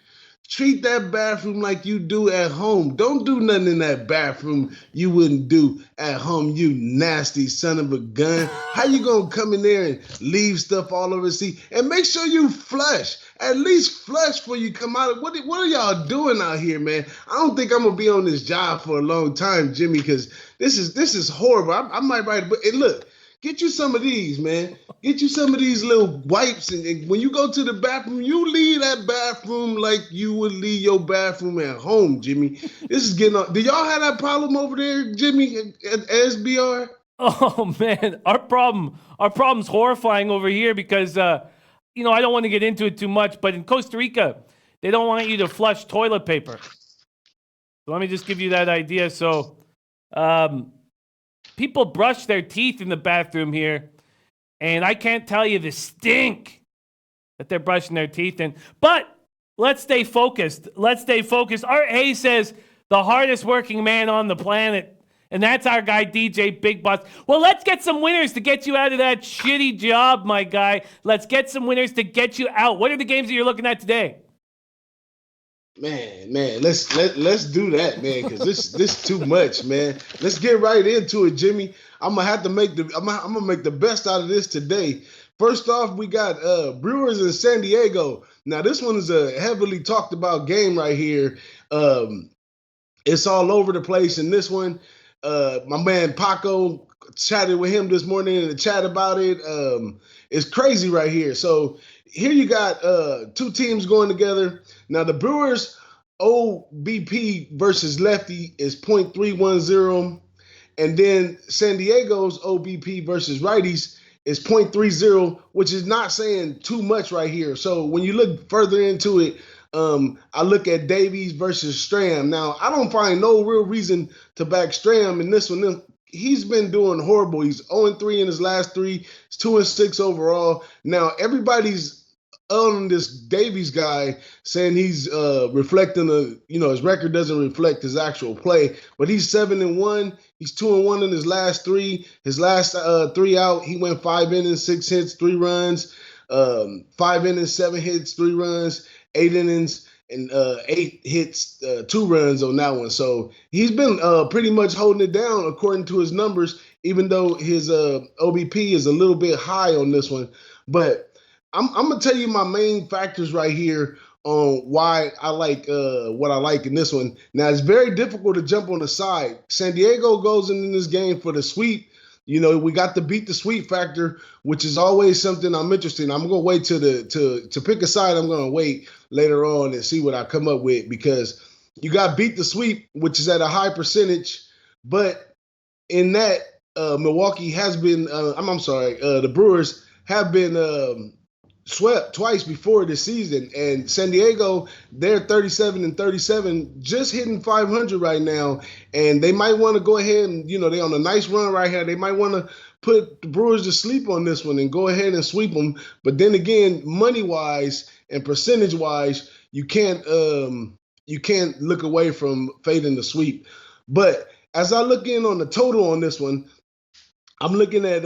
Treat that bathroom like you do at home. Don't do nothing in that bathroom you wouldn't do at home, you nasty son of a gun. How you gonna come in there and leave stuff all over the seat? And make sure you flush. At least flush before you come out. What are y'all doing out here, man? I don't think I'm gonna be on this job for a long time, Jimmy, because this is horrible. I might write a book. And look, get you some of these, man. Get you some of these little wipes. And when you go to the bathroom, you leave that bathroom like you would leave your bathroom at home, Jimmy. This is getting on. Do y'all have that problem over there, Jimmy, at SBR? Oh, man. Our problem's horrifying over here because, I don't want to get into it too much, but in Costa Rica, they don't want you to flush toilet paper. So let me just give you that idea. So, people brush their teeth in the bathroom here, and I can't tell you the stink that they're brushing their teeth in. But let's stay focused. Art Hayes says the hardest working man on the planet, and that's our guy, DJ Big Boss. Well, let's get some winners to get you out of that shitty job, my guy. Let's get some winners to get you out. What are the games that you're looking at today? Man, let's do that, man, because this too much, man. Let's get right into it, Jimmy. I'm gonna make the best out of this today. First off, we got Brewers in San Diego. Now, this one is a heavily talked about game right here. It's all over the place in this one. My man Paco chatted with him this morning in the chat about it. It's crazy right here. So here you got two teams going together. Now, the Brewers OBP versus lefty is .310, and then San Diego's OBP versus righties is .30, which is not saying too much right here. So when you look further into it, I look at Davies versus Stram. Now, I don't find no real reason to back Stram in this one. He's been doing horrible. He's 0-3 in his last 3. He's 2-6 overall. Now, everybody's on this Davies guy saying he's reflecting his record doesn't reflect his actual play, but he's 7-1. He's 2-1 in his last three. His last three out, he went 5 innings, 6 hits, 3 runs, 5 innings, 7 hits, 3 runs, 8 innings, and 8 hits, 2 runs on that one. So he's been pretty much holding it down according to his numbers, even though his OBP is a little bit high on this one. But I'm gonna tell you my main factors right here on why I like what I like in this one. Now it's very difficult to jump on the side. San Diego goes in this game for the sweep. We got to beat the sweep factor, which is always something I'm interested in. I'm gonna wait to pick a side. I'm gonna wait later on and see what I come up with, because you got beat the sweep, which is at a high percentage, but in that Milwaukee has been. I'm sorry. The Brewers have been swept twice before this season, and San Diego, they're 37-37, just hitting 500 right now, and they might want to go ahead and they're on a nice run right here. They might want to put the Brewers to sleep on this one and go ahead and sweep them. But then again, money wise and percentage wise, you can't look away from fading the sweep. But as I look in on the total on this one, I'm looking at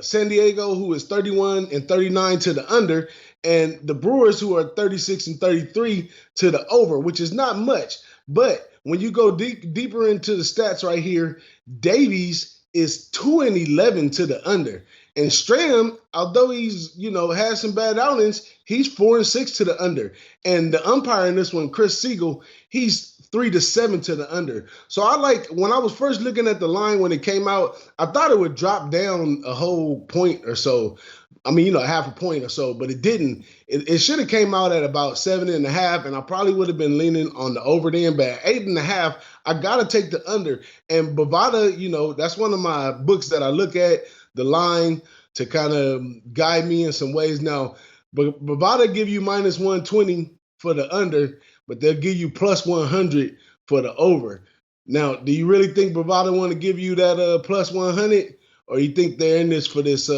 San Diego, who is 31-39 to the under, and the Brewers, who are 36-33 to the over, which is not much. But when you go deeper into the stats right here, Davies is 2-11 to the under. And Strahm, although he's, has some bad outings, he's 4-6 to the under. And the umpire in this one, Chris Siegel, he's 3-7 to the under. So when I was first looking at the line when it came out, I thought it would drop down a whole point or so. I mean, half a point or so, but it didn't. It should have came out at about 7.5, and I probably would have been leaning on the over then. But at 8.5, I gotta take the under. And Bovada, that's one of my books that I look at, the line, to kind of guide me in some ways. Now, Bovada give you -120 for the under, but they'll give you +100 for the over. Now, do you really think Bovada want to give you that +100, or you think they're in this for this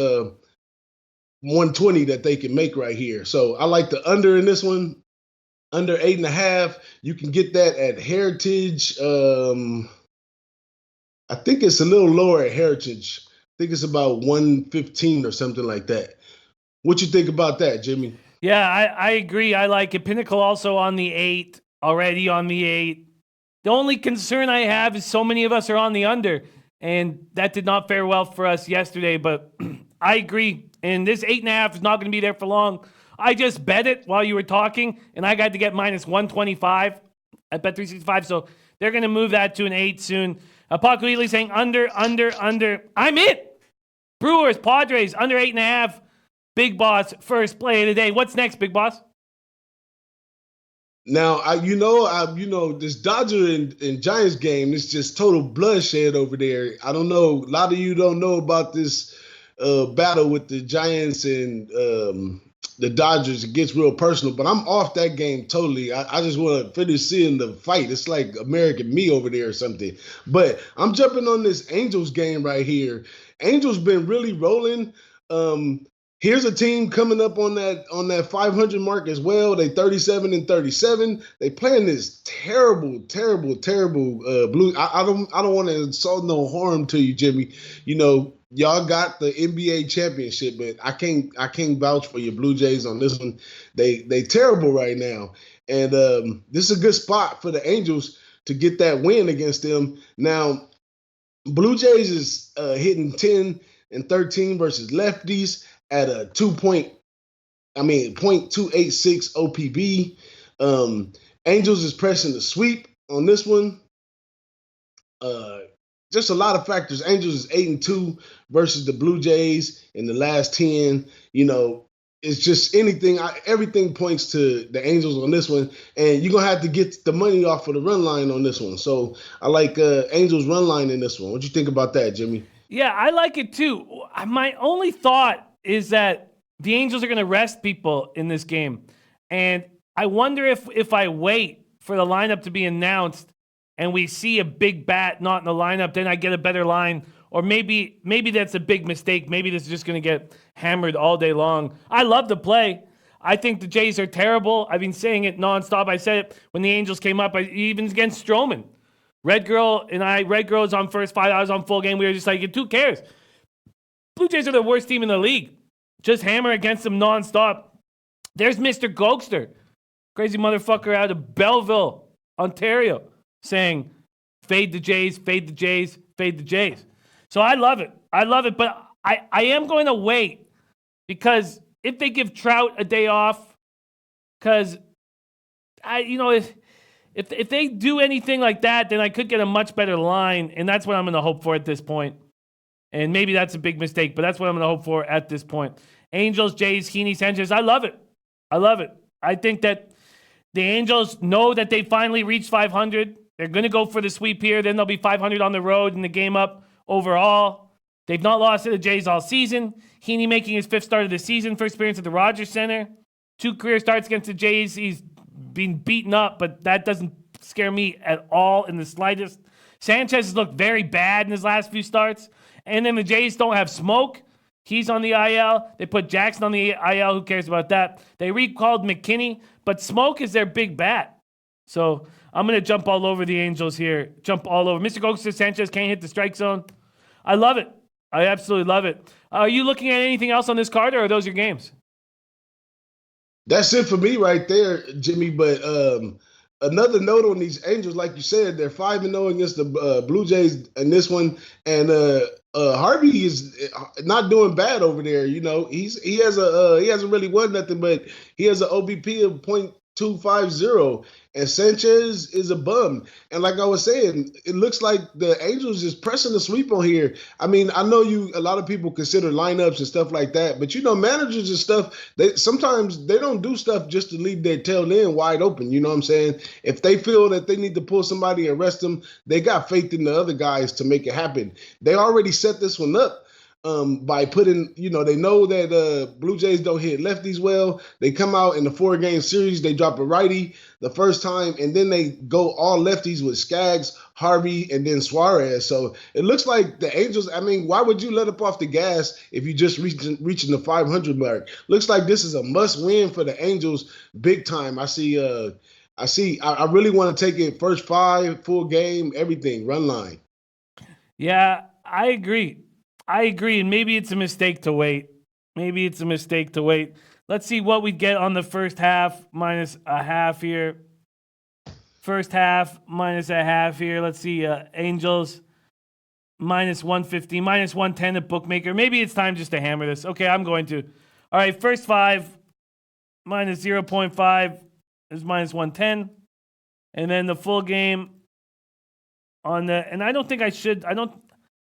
120 that they can make right here? So I like the under in this one, under 8.5. You can get that at Heritage. I think it's a little lower at Heritage. I think it's about 115 or something like that. What you think about that, Jimmy? Yeah, I agree. I like it. Pinnacle also on the 8, already on the 8. The only concern I have is so many of us are on the under, and that did not fare well for us yesterday, but I agree. And this 8.5 is not going to be there for long. I just bet it while you were talking, and I got to get -125 at Bet365, so they're going to move that to an 8 soon. Paco Ely saying under. I'm in. Brewers, Padres, under 8.5. Big Boss, first play of the day. What's next, Big Boss? Now, this Dodger and Giants game is just total bloodshed over there. I don't know. A lot of you don't know about this battle with the Giants and the Dodgers. It gets real personal, but I'm off that game totally. I just want to finish seeing the fight. It's like American Me over there or something. But I'm jumping on this Angels game right here. Angels been really rolling. Here's a team coming up on that 500 mark as well. They 37-37. They playing this terrible blue. I don't want to insult no harm to you, Jimmy. Y'all got the NBA championship, but I can't vouch for your Blue Jays on this one. They terrible right now, and this is a good spot for the Angels to get that win against them. Now, Blue Jays is hitting 10-13 versus lefties at a .286 OPB. Angels is pressing the sweep on this one. Just a lot of factors. Angels is 8-2 versus the Blue Jays in the last 10. It's just everything points to the Angels on this one. And you're going to have to get the money off of the run line on this one. So I like Angels run line in this one. What do you think about that, Jimmy? Yeah, I like it too. My only thought is that the Angels are going to rest people in this game. And I wonder if I wait for the lineup to be announced and we see a big bat not in the lineup, then I get a better line. Or maybe that's a big mistake. Maybe this is just going to get hammered all day long. I love the play. I think the Jays are terrible. I've been saying it nonstop. I said it when the Angels came up, even against Stroman. Red Girl is on first, 5 hours on full game. We were just like, who cares? Blue Jays are the worst team in the league. Just hammer against them nonstop. There's Mr. Gokster, crazy motherfucker out of Belleville, Ontario, saying, fade the Jays, fade the Jays, fade the Jays. So I love it. But I am going to wait because if they give Trout a day off, because if they do anything like that, then I could get a much better line, and that's what I'm going to hope for at this point. And maybe that's a big mistake, but that's what I'm going to hope for at this point. Angels, Jays, Heaney, Sanchez. I love it. I think that the Angels know that they finally reached 500. They're going to go for the sweep here. Then they'll be 500 on the road in the game up overall. They've not lost to the Jays all season. Heaney making his 5th start of the season, first appearance at the Rogers Center. 2 career starts against the Jays. He's been beaten up, but that doesn't scare me at all in the slightest. Sanchez has looked very bad in his last few starts. And then the Jays don't have Smoke. He's on the IL. They put Jackson on the IL. Who cares about that? They recalled McKinney, but Smoke is their big bat. So I'm going to jump all over the Angels here. Jump all over. Mr. Gokster Sanchez can't hit the strike zone. I love it. I absolutely love it. Are you looking at anything else on this card, or are those your games? That's it for me right there, Jimmy. But another note on these Angels, like you said, they're 5-0 against the Blue Jays in this one, and Harvey is not doing bad over there. He hasn't really won nothing, but he has an OBP of .250, and Sanchez is a bum. And like I was saying, it looks like the Angels is pressing the sweep on here. I mean, I know a lot of people consider lineups and stuff like that, but managers and stuff, sometimes they don't do stuff just to leave their tail end wide open. You know what I'm saying? If they feel that they need to pull somebody and rest them, they got faith in the other guys to make it happen. They already set this one up. By putting, they know that Blue Jays don't hit lefties well. They come out in the 4-game series, they drop a righty the first time, and then they go all lefties with Skaggs, Harvey, and then Suarez. So it looks like the Angels, why would you let up off the gas if you just reaching the 500 mark? Looks like this is a must win for the Angels big time. I really want to take it first 5, full game, everything, run line. Yeah, I agree, and maybe it's a mistake to wait. Let's see what we get on the first half minus a half here. First half minus a half here. Let's see, Angels minus 150, minus 110 at bookmaker. Maybe it's time just to hammer this. Okay, I'm going to. All right, first 5 minus 0.5 is minus 110. And then the full game on the, and I don't think I should,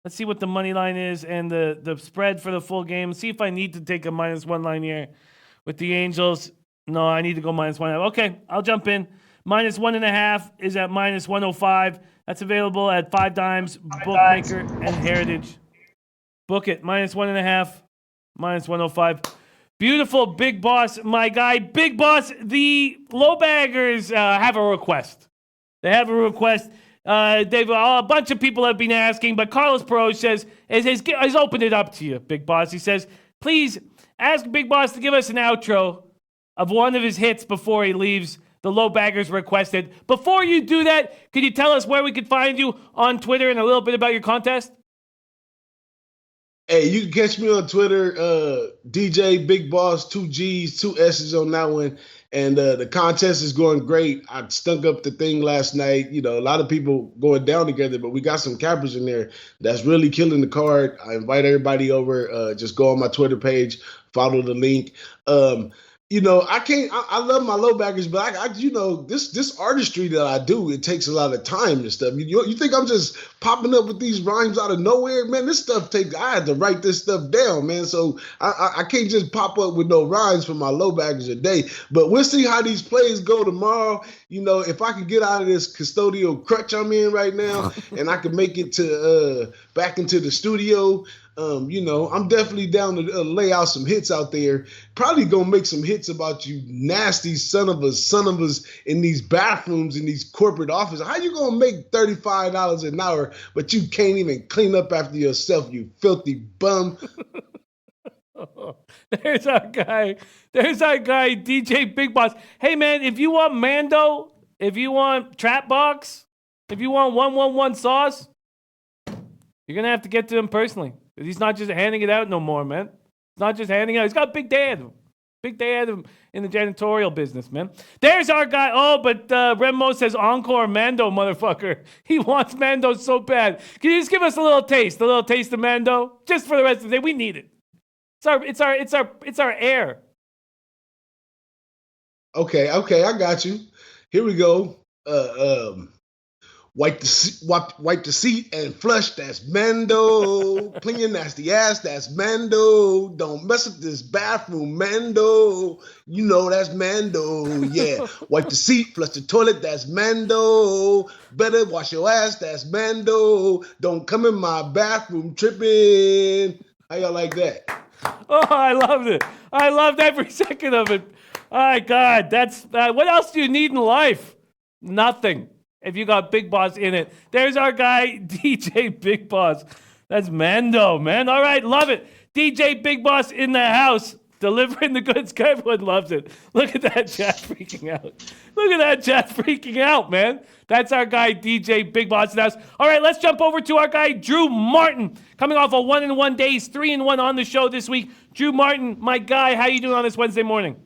let's see what the money line is and the spread for the full game. See if I need to take a minus 1 line here with the Angels. No, I need to go minus 1. Okay, I'll jump in. Minus 1.5 is at minus 105. That's available at 5 Dimes, Bookmaker, and Heritage. Book it. Minus 1.5, minus 105. Beautiful, Big Boss, my guy. Big Boss, the low baggers have a request. They have a request. A bunch of people have been asking, but Carlos Perot says, has opened it up to you, Big Boss. He says, please ask Big Boss to give us an outro of one of his hits before he leaves. The low baggers requested. Before you do that, could you tell us where we could find you on Twitter and a little bit about your contest? Hey, you can catch me on Twitter, DJ Big Boss, 2 G's, 2 S's on that one. And the contest is going great. I stunk up the thing last night. A lot of people going down together, but we got some cappers in there that's really killing the card. I invite everybody over. Just go on my Twitter page, follow the link. I love my low baggers, but this artistry that I do, it takes a lot of time and stuff. You think I'm just popping up with these rhymes out of nowhere? Man, this stuff I had to write this stuff down, man. So I can't just pop up with no rhymes for my low baggers a day. But we'll see how these plays go tomorrow. If I can get out of this custodial crutch I'm in right now and I can make it to back into the studio, I'm definitely down to lay out some hits out there. Probably gonna make some hits about you nasty son of us in these bathrooms, in these corporate offices. How you gonna make $35 an hour, but you can't even clean up after yourself, you filthy bum? There's our guy. There's our guy, DJ Big Boss. Hey, man, if you want Mando, if you want Trap Box, if you want 111 sauce, you're going to have to get to him personally. He's not just handing it out no more, man. He's not just handing it out. He's got a big day ahead of him. Big day ahead of him in the janitorial business, man. There's our guy. Oh, but Remo says Encore Mando, motherfucker. He wants Mando so bad. Can you just give us a little taste of Mando? Just for the rest of the day. We need it. It's our air. Okay, I got you. Here we go. Wipe the seat and flush. That's Mando. Clean your nasty ass. That's Mando. Don't mess with this bathroom, Mando. You know that's Mando. Yeah. Wipe the seat, flush the toilet. That's Mando. Better wash your ass. That's Mando. Don't come in my bathroom tripping. How y'all like that? Oh, I loved it. I loved every second of it. My God, that's what else do you need in life? Nothing. If you got Big Boss in it. There's our guy, DJ Big Boss. That's Mando, man. All right, love it. DJ Big Boss in the house, delivering the goods. Everyone loves it. Look at that chat freaking out. Look at that chat freaking out, man. That's our guy, DJ Big Boss in the house. All right, let's jump over to our guy, Drew Martin. Coming off a 1-1 days, 3-1 on the show this week. Drew Martin, my guy, how you doing on this Wednesday morning?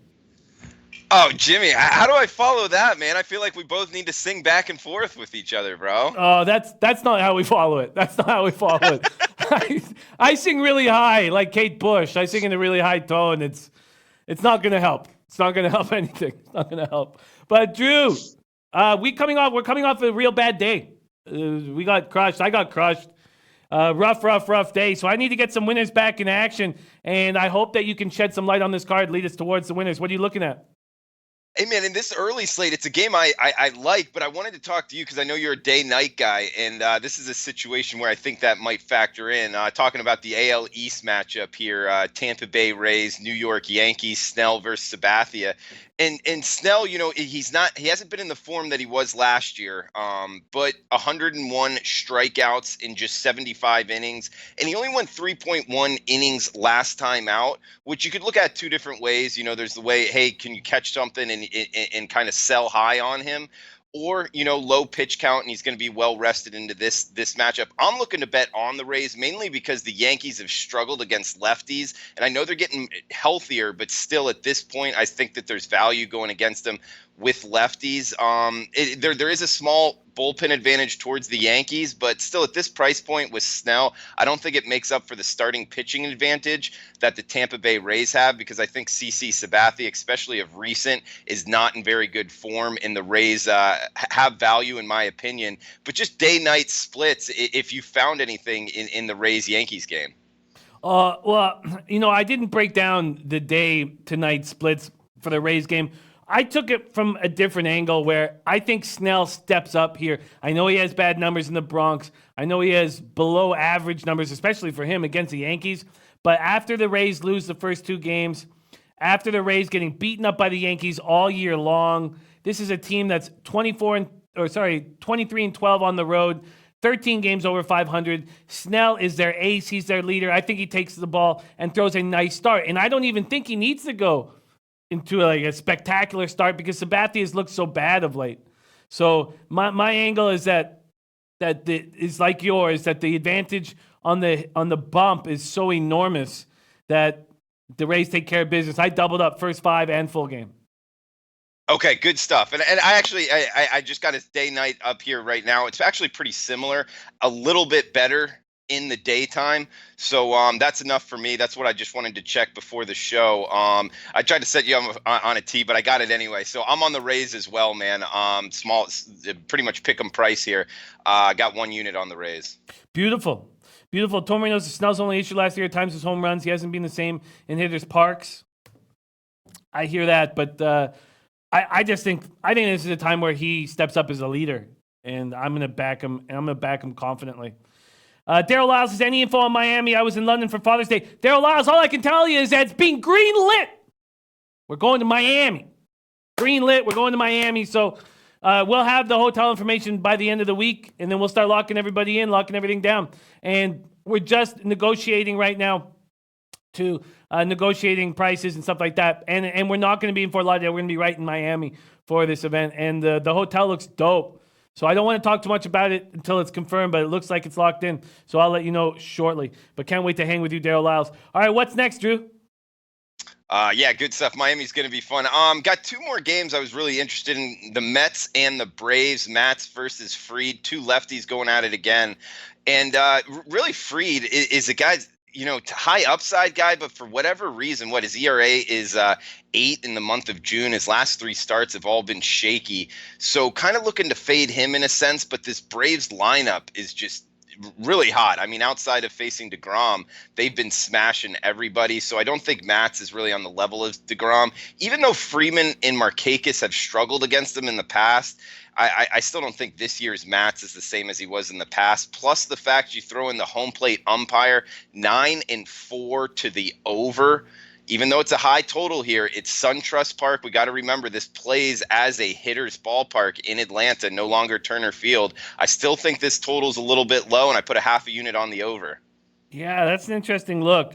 Oh, Jimmy, how do I follow that, man? I feel like we both need to sing back and forth with each other, bro. Oh, that's not how we follow it. That's not how we follow it. I sing really high, like Kate Bush. I sing in a really high tone. It's not going to help. It's not going to help anything. It's not going to help. But Drew, we're coming off a real bad day. We got crushed. I got crushed. Rough day. So I need to get some winners back in action, and I hope that you can shed some light on this card, lead us towards the winners. What are you looking at? Hey, man, in this early slate, it's a game I like, but I wanted to talk to you because I know you're a day-night guy, and this is a situation where I think that might factor in. Talking about the AL East matchup here, Tampa Bay Rays, New York Yankees, Snell versus Sabathia. And Snell, you know, he hasn't been in the form that he was last year, but 101 strikeouts in just 75 innings, and he only went 3.1 innings last time out, which you could look at two different ways. You know, there's the way, hey, can you catch something and kind of sell high on him? Or, you know, low pitch count, and he's going to be well rested into this matchup. I'm looking to bet on the Rays mainly because the Yankees have struggled against lefties, and I know they're getting healthier, but still at this point, I think that there's value going against them with lefties. There is a small bullpen advantage towards the Yankees, but still at this price point with Snell, I don't think it makes up for the starting pitching advantage that the Tampa Bay Rays have, because I think CC Sabathia, especially of recent, is not in very good form, and the Rays have value in my opinion. But just day-night splits, if you found anything in the Rays-Yankees game. Well, you know, I didn't break down the day-to-night splits for the Rays game. I took it from a different angle where I think Snell steps up here. I know he has bad numbers in the Bronx. I know he has below average numbers, especially for him against the Yankees. But after the Rays lose the first two games, after the Rays getting beaten up by the Yankees all year long, this is a team that's 23-12 on the road, 13 games over 500. Snell is their ace. He's their leader. I think he takes the ball and throws a nice start. And I don't even think he needs to go into like a spectacular start because Sabathia has looked so bad of late. So my angle is that is like yours, that the advantage on the bump is so enormous that the Rays take care of business. I doubled up first five and full game. Okay, good stuff. And I just got his day night up here right now. It's actually pretty similar, a little bit better in the daytime. So that's enough for me. That's what I just wanted to check before the show. I tried to set you on a tee, but I got it anyway. So I'm on the Rays as well, man. Small, pretty much pick 'em price here. Got 1 unit on the Rays. Beautiful. Tormino knows Snell's only issue last year at times was home runs. He hasn't been the same in hitters' parks. I hear that, but I just think this is a time where he steps up as a leader, and I'm going to back him, and I'm going to back him confidently. Daryl Lyles says, any info on Miami? I was in London for Father's Day. Daryl Lyles, all I can tell you is that it's being green-lit. We're going to Miami. Green-lit, we're going to Miami. So we'll have the hotel information by the end of the week, and then we'll start locking everybody in, locking everything down. And we're just negotiating right now to negotiating prices and stuff like that. And we're not going to be in Fort Lauderdale. We're going to be right in Miami for this event. And the hotel looks dope. So I don't want to talk too much about it until it's confirmed, but it looks like it's locked in. So I'll let you know shortly. But can't wait to hang with you, Daryl Lyles. All right, what's next, Drew? Yeah, good stuff. Miami's going to be fun. Got two more games I was really interested in: the Mets and the Braves. Mets versus Fried, two lefties going at it again. And really, Fried is a guy, high upside guy, but for whatever reason, his ERA is 8 in the month of June. His last 3 starts have all been shaky. So kind of looking to fade him in a sense, but this Braves lineup is just really hot. I mean, outside of facing DeGrom, they've been smashing everybody. So I don't think Matz is really on the level of DeGrom. Even though Freeman and Markakis have struggled against them in the past, I still don't think this year's Matz is the same as he was in the past. Plus the fact you throw in the home plate umpire, 9-4 to the over. Even though it's a high total here, it's SunTrust Park. We got to remember this plays as a hitter's ballpark in Atlanta, no longer Turner Field. I still think this total's a little bit low, and I put a half a unit on the over. Yeah, that's an interesting look.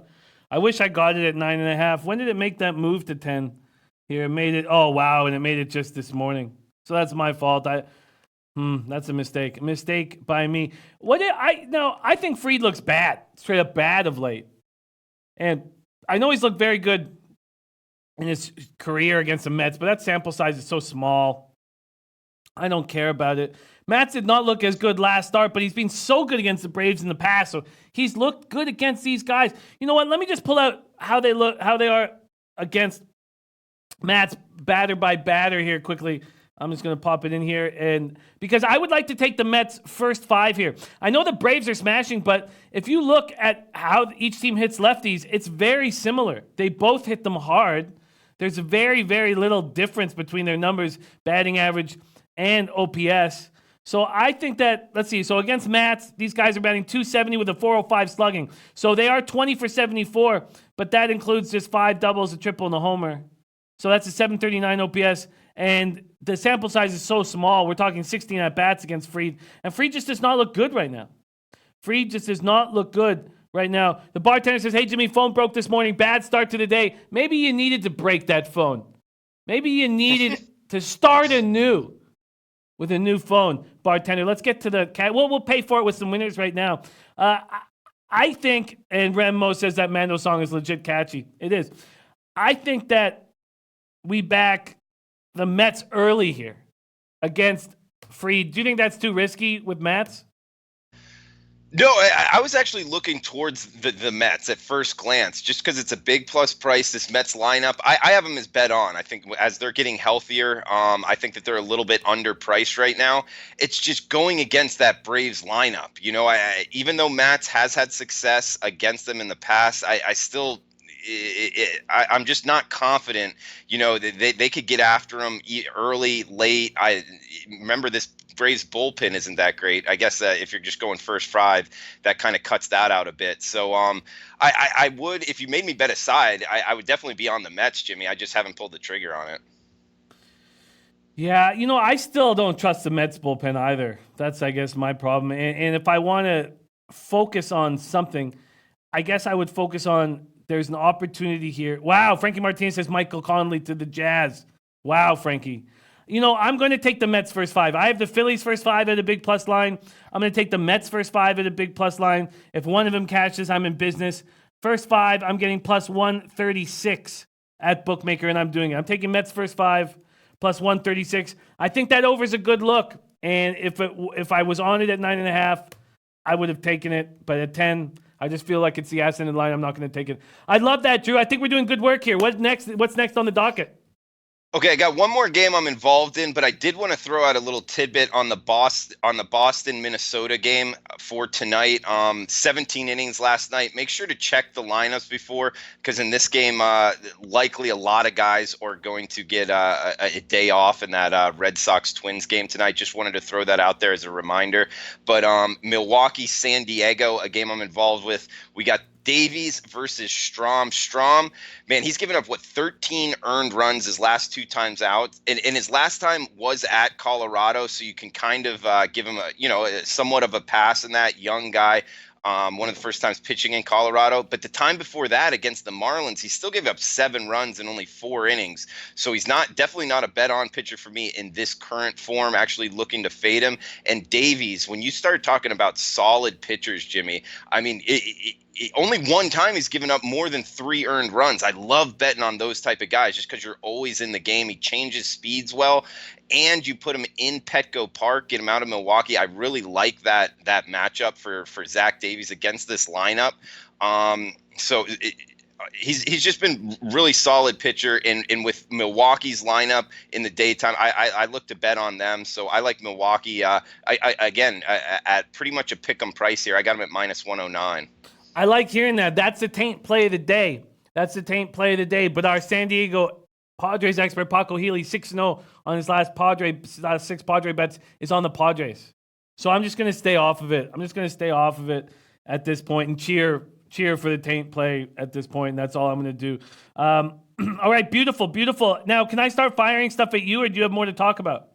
I wish I got it at 9.5. When did it make that move to 10? Here, it made it. Oh wow, and it made it just this morning. So that's my fault. That's a mistake. A mistake by me. I think Fried looks bad, straight up bad of late, and I know he's looked very good in his career against the Mets, but that sample size is so small. I don't care about it. Matz did not look as good last start, but he's been so good against the Braves in the past, so he's looked good against these guys. You know what? Let me just pull out how they are against Matz batter by batter here quickly. I'm just going to pop it in here, and because I would like to take the Mets' first 5 here. I know the Braves are smashing, but if you look at how each team hits lefties, it's very similar. They both hit them hard. There's a very, very little difference between their numbers, batting average and OPS. So I think that, let's see, so against Mats, these guys are batting .270 with a .405 slugging. So they are 20 for 74, but that includes just 5 doubles, a triple, and a homer. So that's a .739 OPS. And the sample size is so small. We're talking 16 at-bats against Fried. And Fried just does not look good right now. Fried just does not look good right now. The bartender says, hey, Jimmy, phone broke this morning. Bad start to the day. Maybe you needed to break that phone. Maybe you needed to start anew with a new phone, bartender. Let's get to the cat. We'll pay for it with some winners right now. I think, and Remo says that Mando song is legit catchy. It is. I think that we back the Mets early here against Fried. Do you think that's too risky with Mets? No, I was actually looking towards the Mets at first glance, just because it's a big plus price, this Mets lineup. I have them as bet on. I think as they're getting healthier, I think that they're a little bit underpriced right now. It's just going against that Braves lineup. Even though Mets has had success against them in the past, I still – I'm just not confident, that they could get after them early, late. I remember this Braves bullpen isn't that great. I guess if you're just going first 5, that kind of cuts that out a bit. So I would, if you made me bet a side, I would definitely be on the Mets, Jimmy. I just haven't pulled the trigger on it. Yeah, I still don't trust the Mets bullpen either. That's, I guess, my problem. And if I want to focus on something, I guess I would focus on there's an opportunity here. Wow, Frankie Martinez says Michael Conley to the Jazz. Wow, Frankie. I'm going to take the Mets first 5. I have the Phillies first 5 at a big plus line. I'm going to take the Mets first 5 at a big plus line. If one of them catches, I'm in business. First 5, I'm getting plus 136 at Bookmaker, and I'm doing it. I'm taking Mets first 5 plus 136. I think that over is a good look. And if I was on it at 9.5, I would have taken it. But at 10, I just feel like it's the ascended line. I'm not going to take it. I love that, Drew. I think we're doing good work here. What's next on the docket? Okay, I got one more game I'm involved in, but I did want to throw out a little tidbit on the Boston Minnesota game for tonight. 17 innings last night. Make sure to check the lineups before, because in this game, likely a lot of guys are going to get a day off in that Red Sox Twins game tonight. Just wanted to throw that out there as a reminder. But Milwaukee, San Diego, a game I'm involved with. We got Davies versus Strom. Strom, man, he's given up 13 earned runs his last 2 times out, and his last time was at Colorado, so you can kind of give him a somewhat of a pass in that. Young guy. One of the first times pitching in Colorado. But the time before that against the Marlins, he still gave up 7 runs in only 4 innings. So he's definitely not a bet-on pitcher for me in this current form, actually looking to fade him. And Davies, when you start talking about solid pitchers, Jimmy, I mean, only one time he's given up more than 3 earned runs. I love betting on those type of guys just because you're always in the game. He changes speeds well, and you put him in Petco Park, get him out of Milwaukee. I really like that matchup for Zach Davies against this lineup. He's just been really solid pitcher, and with Milwaukee's lineup in the daytime, I look to bet on them. So I like Milwaukee. Again at pretty much a pick 'em price here. I got him at -109. I like hearing that. That's the taint play of the day. But our San Diego Padres expert, Paco Healy, 6-0 on his last 6 Padre bets, is on the Padres. So I'm just going to stay off of it. At this point and cheer for the taint play at this point, and that's all I'm going to do. All right, beautiful. Now, can I start firing stuff at you, or do you have more to talk about?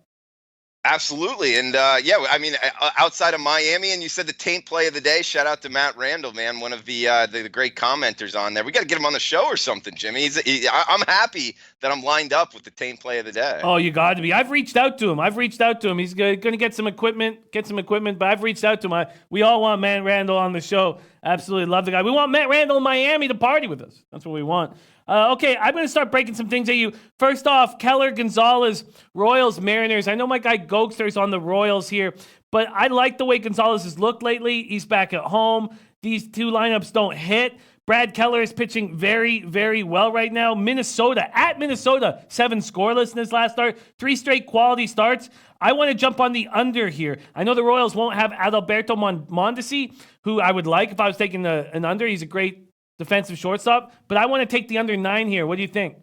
Absolutely. And I mean, outside of Miami, and you said the taint play of the day, shout out to Matt Randall, man, one of the great commenters on there. We got to get him on the show or something, Jimmy. I'm happy that I'm lined up with the taint play of the day. Oh, you got to be. I've reached out to him. He's going to get some equipment, but I've reached out to him. We all want Matt Randall on the show. Absolutely love the guy. We want Matt Randall in Miami to party with us. That's what we want. Okay, I'm going to start breaking some things at you. First off, Keller, Gonzalez, Royals, Mariners. I know my guy Gokster's on the Royals here, but I like the way Gonzalez has looked lately. He's back at home. These 2 lineups don't hit. Brad Keller is pitching very, very well right now. Minnesota, 7 scoreless in his last start. 3 straight quality starts. I want to jump on the under here. I know the Royals won't have Adalberto Mondesi, who I would like if I was taking an under. He's a great defensive shortstop, but I want to take the under 9 here. What do you think?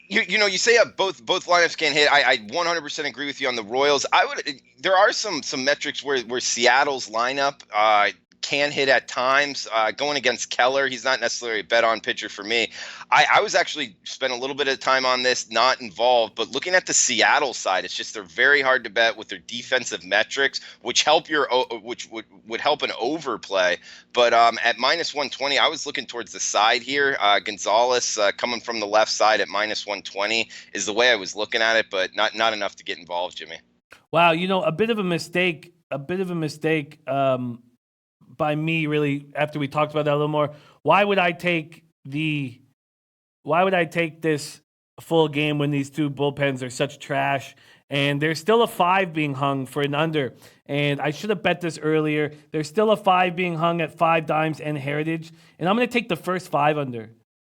You say both lineups can hit. I 100% agree with you on the Royals. There are some metrics where Seattle's lineup can hit at times. Going against Keller, he's not necessarily a bet-on pitcher for me. I was actually spent a little bit of time on this, not involved, but looking at the Seattle side, it's just they're very hard to bet with their defensive metrics, which would help an overplay. But at -120, I was looking towards the side here. Gonzalez coming from the left side at -120 is the way I was looking at it, but not enough to get involved, Jimmy. Wow, a bit of a mistake. By me, really, after we talked about that a little more. Why would I take this full game when these 2 bullpens are such trash? And there's still a 5 being hung for an under. And I should have bet this earlier. There's still a 5 being hung at 5 Dimes and Heritage. And I'm going to take the first 5 under.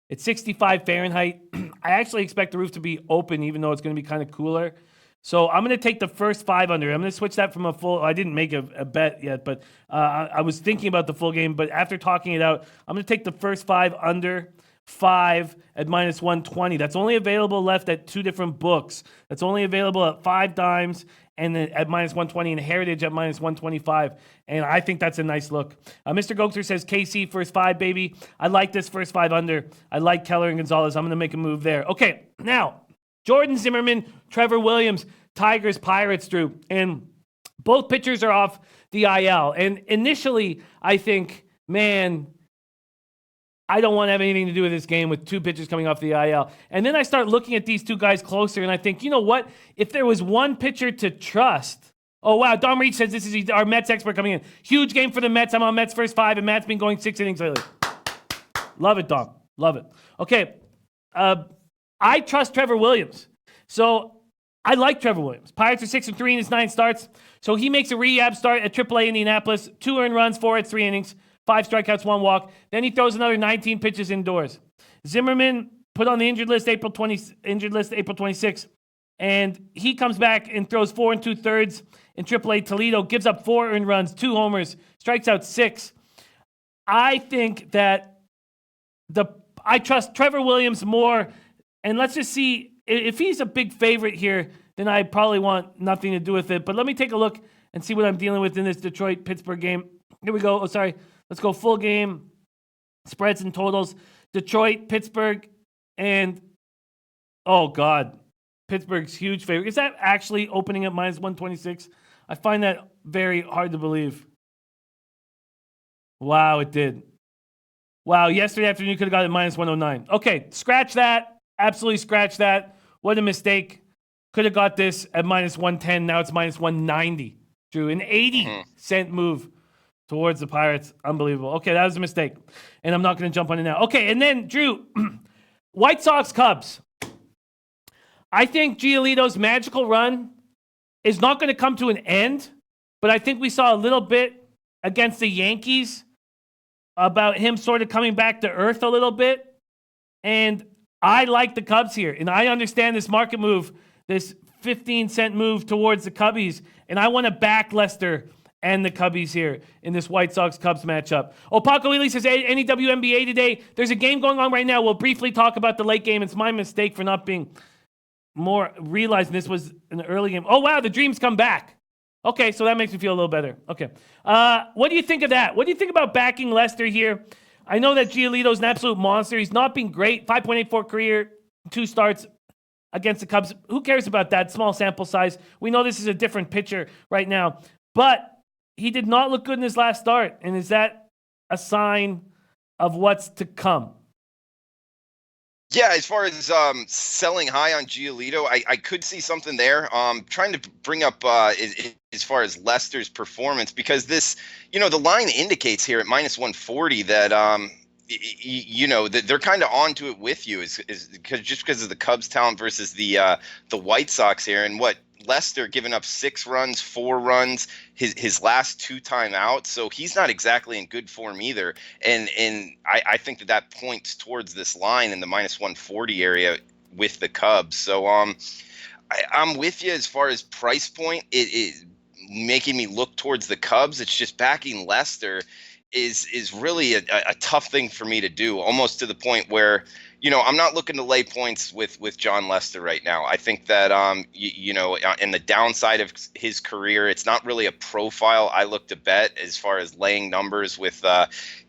It's 65 Fahrenheit. I actually expect the roof to be open, even though it's going to be kind of cooler. So I'm going to take the first 5 under. I'm going to switch that from a full. I didn't make a bet yet, but I was thinking about the full game. But after talking it out, I'm going to take the first 5 under 5 at -120. That's only available left at 2 different books. That's only available at 5 Dimes and then at -120 and Heritage at -125. And I think that's a nice look. Mr. Gokster says KC first 5, baby. I like this first 5 under. I like Keller and Gonzalez. I'm going to make a move there. Okay, now. Jordan Zimmerman, Trevor Williams, Tigers, Pirates, Drew. And both pitchers are off the IL. And initially, I think, man, I don't want to have anything to do with this game with 2 pitchers coming off the IL. And then I start looking at these 2 guys closer, and I think, you know what? If there was one pitcher to trust. Oh, wow. Dom Reach says this is our Mets expert coming in. Huge game for the Mets. I'm on Mets first 5, and Matt's been going 6 innings lately. Love it, Dom. Love it. Okay. I trust Trevor Williams. So I like Trevor Williams. Pirates are 6-3 in his 9 starts. So he makes a rehab start at AAA Indianapolis. 2 earned runs, 4 hits, 3 innings, 5 strikeouts, 1 walk. Then he throws another 19 pitches indoors. Zimmerman put on the injured list April 26th. And he comes back and throws 4 2/3 in AAA Toledo. Gives up 4 earned runs, 2 homers, strikes out 6. I think that I trust Trevor Williams more. And let's just see, if he's a big favorite here, then I probably want nothing to do with it. But let me take a look and see what I'm dealing with in this Detroit-Pittsburgh game. Here we go. Oh, sorry. Let's go full game, spreads and totals. Detroit, Pittsburgh, and, oh, God, Pittsburgh's huge favorite. Is that actually opening at -126? I find that very hard to believe. Wow, it did. Wow, yesterday afternoon you could have got it minus 109. Okay, scratch that. Absolutely scratch that. What a mistake. Could have got this at minus 110. Now it's minus 190. Drew, an 80-cent move towards the Pirates. Unbelievable. Okay, that was a mistake. And I'm not going to jump on it now. Okay, and then, Drew, White Sox Cubs. I think Giolito's magical run is not going to come to an end, but I think we saw a little bit against the Yankees about him sort of coming back to earth a little bit. And I like the Cubs here. And I understand this market move, this 15-cent move towards the Cubbies. And I want to back Lester and the Cubbies here in this White Sox-Cubs matchup. Oh, Paco Ely says, any WNBA today? There's a game going on right now. We'll briefly talk about the late game. It's my mistake for not being more realizing this was an early game. Oh, wow, the Dreams come back. Okay, so that makes me feel a little better. Okay. What do you think of that? What do you think about backing Lester here? I know that Giolito's an absolute monster. He's not been great. 5.84 career, 2 starts against the Cubs. Who cares about that small sample size? We know this is a different pitcher right now. But he did not look good in his last start. And is that a sign of what's to come? Yeah, as far as selling high on Giolito, I could see something there. Trying to bring up as far as Lester's performance, because this, the line indicates here at minus 140 that that they're kind of onto it with you, is because of the Cubs' talent versus the White Sox here, and what Lester giving up 6 runs, 4 runs, his last 2 timeouts. So he's not exactly in good form either. And I think that points towards this line in the minus 140 area with the Cubs. So I'm with you as far as price point. It making me look towards the Cubs. It's just backing Lester is really a tough thing for me to do, almost to the point where, I'm not looking to lay points with John Lester right now. I think that, in the downside of his career, it's not really a profile I look to bet as far as laying numbers with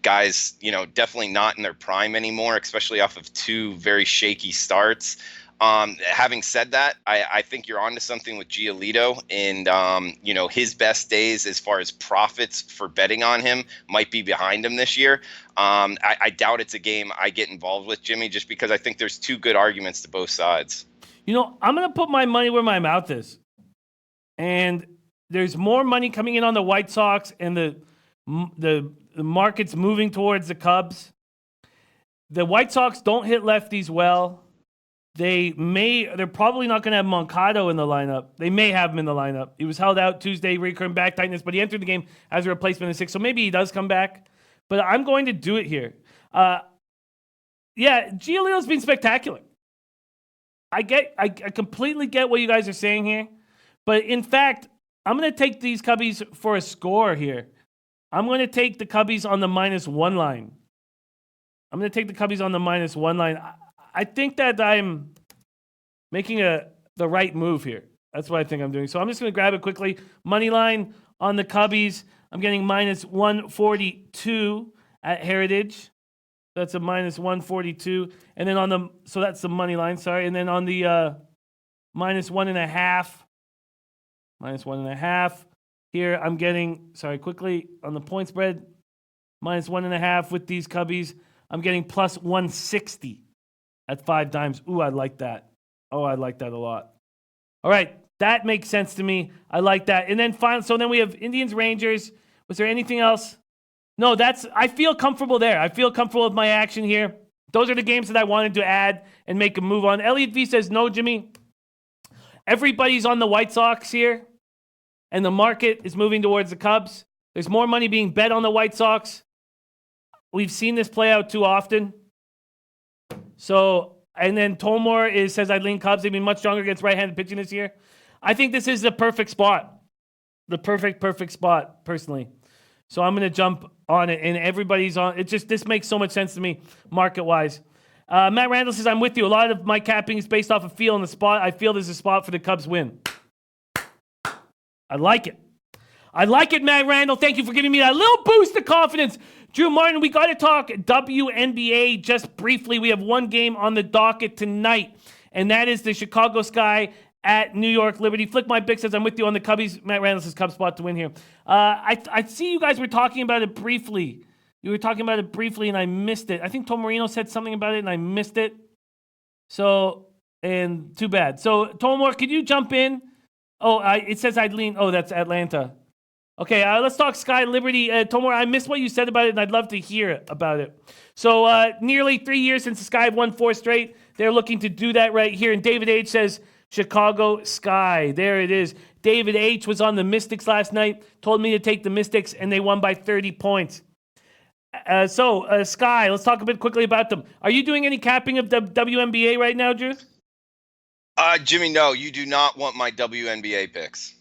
guys, definitely not in their prime anymore, especially off of 2 very shaky starts. Having said that, I think you're onto something with Giolito, and his best days as far as profits for betting on him might be behind him this year. I doubt it's a game I get involved with, Jimmy, just because I think there's 2 good arguments to both sides. I'm going to put my money where my mouth is, and there's more money coming in on the White Sox, and the market's moving towards the Cubs. The White Sox don't hit lefties well. They're probably not going to have Moncado in the lineup. They may have him in the lineup. He was held out Tuesday, recurring back tightness, but he entered the game as a replacement in 6, so maybe he does come back. But I'm going to do it here. Giolito's been spectacular. I completely get what you guys are saying here, but in fact, I'm going to take these Cubbies for a score here. I'm going to take the Cubbies on the minus 1 line. I think that I'm making the right move here. That's what I think I'm doing. So I'm just going to grab it quickly. Money line on the Cubbies. I'm getting minus 142 at Heritage. That's a minus 142. And then so that's the money line, sorry. And then on the minus 1.5. Here I'm getting, quickly on the point spread, minus 1.5 with these Cubbies. I'm getting plus 160. At 5 dimes. Ooh, I like that. Oh, I like that a lot. All right, that makes sense to me. I like that. And then so then we have Indians, Rangers. Was there anything else? No, I feel comfortable there. I feel comfortable with my action here. Those are the games that I wanted to add and make a move on. Elliot V says, no, Jimmy. Everybody's on the White Sox here, and the market is moving towards the Cubs. There's more money being bet on the White Sox. We've seen this play out too often. So, and then Tolmore says, I'd lean Cubs. They've been much stronger against right-handed pitching this year. I think this is the perfect spot. The perfect spot, personally. So I'm going to jump on it, and everybody's on. This makes so much sense to me, market-wise. Matt Randall says, I'm with you. A lot of my capping is based off of feel in the spot. I feel there's a spot for the Cubs win. I like it. Matt Randall. Thank you for giving me that little boost of confidence. Drew Martin, we got to talk WNBA just briefly. We have 1 game on the docket tonight, and that is the Chicago Sky at New York Liberty. Flick My Bick says, I'm with you on the Cubbies. Matt Randall says, Cubs spot to win here. I see you guys were talking about it briefly You were talking about it briefly, and I missed it. I think Tom Marino said something about it, and I missed it. So, and too bad. So, Tomor, could you jump in? Oh, it says I'd lean. Oh, that's Atlanta. Okay, let's talk Sky Liberty. Tomor, I missed what you said about it, and I'd love to hear about it. So, nearly 3 years since the Sky have won 4 straight. They're looking to do that right here. And David H. says, Chicago Sky. There it is. David H. was on the Mystics last night, told me to take the Mystics, and they won by 30 points. Sky, let's talk a bit quickly about them. Are you doing any capping of the WNBA right now, Drew? Jimmy, no, you do not want my WNBA picks.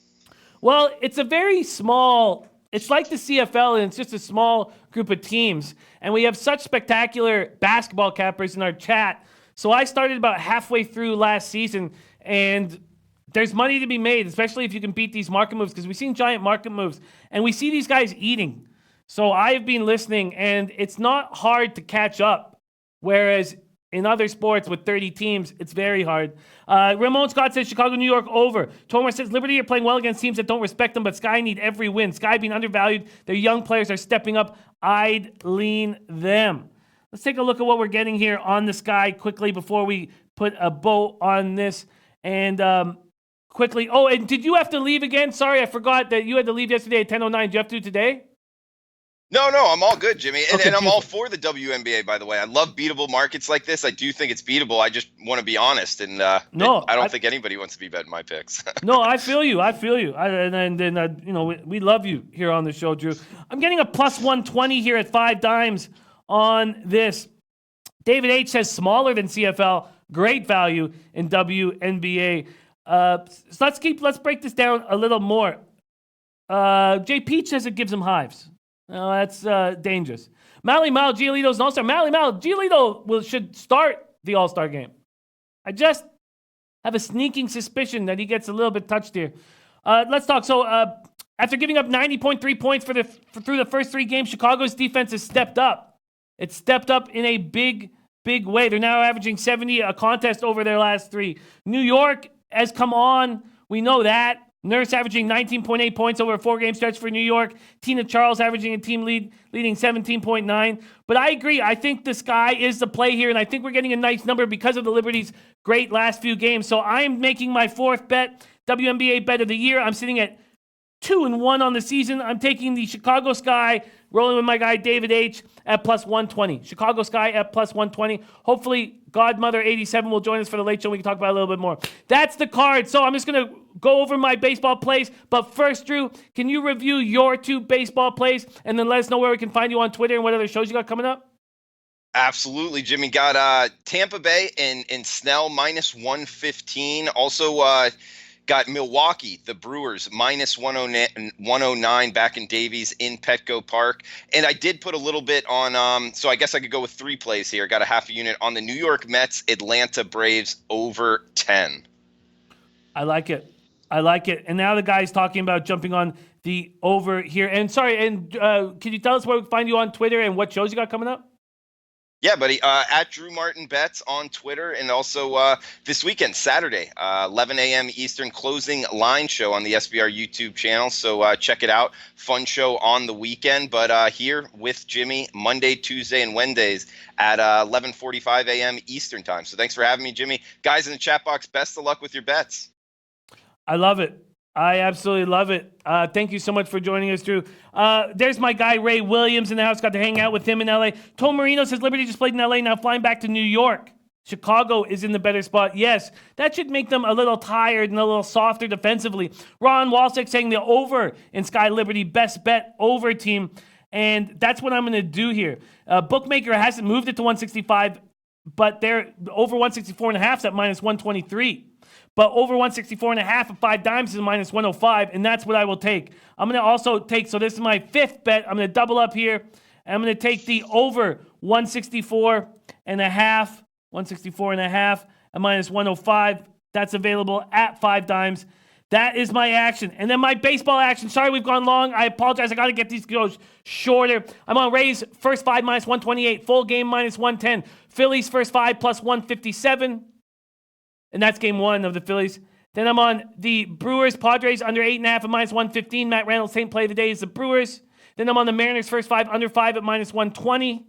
Well, it's a very small, it's like the CFL, and it's just a small group of teams. And we have such spectacular basketball cappers in our chat. So I started about halfway through last season, and there's money to be made, especially if you can beat these market moves, because we've seen giant market moves, and we see these guys eating. So I've been listening, and it's not hard to catch up, whereas in other sports with 30 teams, it's very hard. Ramon Scott says Chicago, New York over. Tomer says Liberty are playing well against teams that don't respect them, but Sky need every win. Sky being undervalued. Their young players are stepping up. I'd lean them. Let's take a look at what we're getting here on the Sky quickly before we put a bow on this. And quickly, oh, and did you have to leave again? Sorry, I forgot that you had to leave yesterday at 10:09. Did you have to today? No, I'm all good, Jimmy. And, Okay, and I'm beautiful. all for the WNBA, by the way. I love beatable markets like this. I do think it's beatable. I just want to be honest. And I don't think anybody wants to be betting my picks. No, I feel you. We love you here on the show, Drew. I'm getting a plus 120 here at 5 dimes on this. David H. says smaller than CFL. Great value in WNBA. So let's break this down a little more. Jay Peach says it gives him hives. No, that's dangerous. Mally Mal, Giolito's an all-star. Mally Mal, Giolito should start the all-star game. I just have a sneaking suspicion that he gets a little bit touched here. Let's talk. So after giving up 90.3 points through the first 3 games, Chicago's defense has stepped up. It's stepped up in a big way. They're now averaging 70 a contest over their last 3. New York has come on. We know that. Nurse averaging 19.8 points over a 4-game stretch for New York. Tina Charles averaging a team leading 17.9. But I agree. I think the Sky is the play here, and I think we're getting a nice number because of the Liberty's great last few games. So I am making my 4th bet, WNBA bet of the year. I'm sitting at 2-1 on the season. I'm taking the Chicago Sky, rolling with my guy David H. at plus 120. Chicago Sky at plus 120. Hopefully, Godmother 87 will join us for the late show. We can talk about it a little bit more. That's the card. So I'm just going to go over my baseball plays. But first, Drew, can you review your 2 baseball plays and then let us know where we can find you on Twitter and what other shows you got coming up? Absolutely, Jimmy. Got Tampa Bay and Snell minus 115. Also, got Milwaukee, the Brewers, minus 109 back in Davies in Petco Park. And I did put a little bit on, so I guess I could go with 3 plays here. Got a half a unit on the New York Mets, Atlanta Braves over 10. I like it. And now the guy's talking about jumping on the over here. And sorry, can you tell us where we can find you on Twitter and what shows you got coming up? Yeah, buddy. At Drew Martin Bets on Twitter, and also this weekend, Saturday, 11 a.m. Eastern, closing line show on the SBR YouTube channel. So check it out. Fun show on the weekend, but here with Jimmy Monday, Tuesday, and Wednesdays at 11:45 a.m. Eastern time. So thanks for having me, Jimmy. Guys in the chat box, best of luck with your bets. I love it. I absolutely love it. Thank you so much for joining us, Drew. There's my guy, Ray Williams, in the house. Got to hang out with him in L.A. Tom Marino says Liberty just played in L.A., now flying back to New York. Chicago is in the better spot. Yes, that should make them a little tired and a little softer defensively. Ron Walsick saying the over in Sky Liberty, best bet over team. And that's what I'm going to do here. Bookmaker hasn't moved it to 165, but they're over 164.5 is at minus 123. But over 164.5 at 5 dimes is minus 105, and that's what I will take. I'm going to also take, so this is my 5th bet. I'm going to double up here, and I'm going to take the over 164.5 at minus 105. That's available at 5 dimes. That is my action. And then my baseball action. Sorry, we've gone long. I apologize. I got to get these goes shorter. I'm on Rays first 5 minus 128. Full game minus 110. Phillies first 5 plus 157. And that's game 1 of the Phillies. Then I'm on the Brewers, Padres under 8.5 at minus 115. Matt Reynolds, same play of the day as the Brewers. Then I'm on the Mariners first 5, under 5 at minus 120.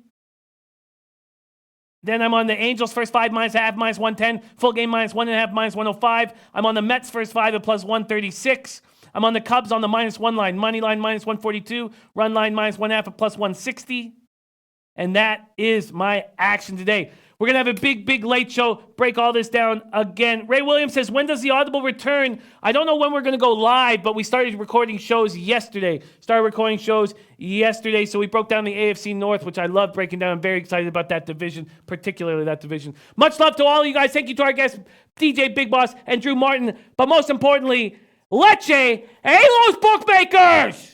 Then I'm on the Angels first 5, minus half, minus 110. Full game minus 1.5, minus 105. I'm on the Mets first 5 at plus 136. I'm on the Cubs on the minus 1 line. Money line minus 142. Run line minus 1.5 at plus 160. And that is my action today. We're going to have a big late show, break all this down again. Ray Williams says, when does the Audible return? I don't know when we're going to go live, but we started recording shows yesterday. So we broke down the AFC North, which I love breaking down. I'm very excited about that division, particularly that division. Much love to all of you guys. Thank you to our guests, DJ Big Boss and Drew Martin. But most importantly, Leche, hey, those bookmakers!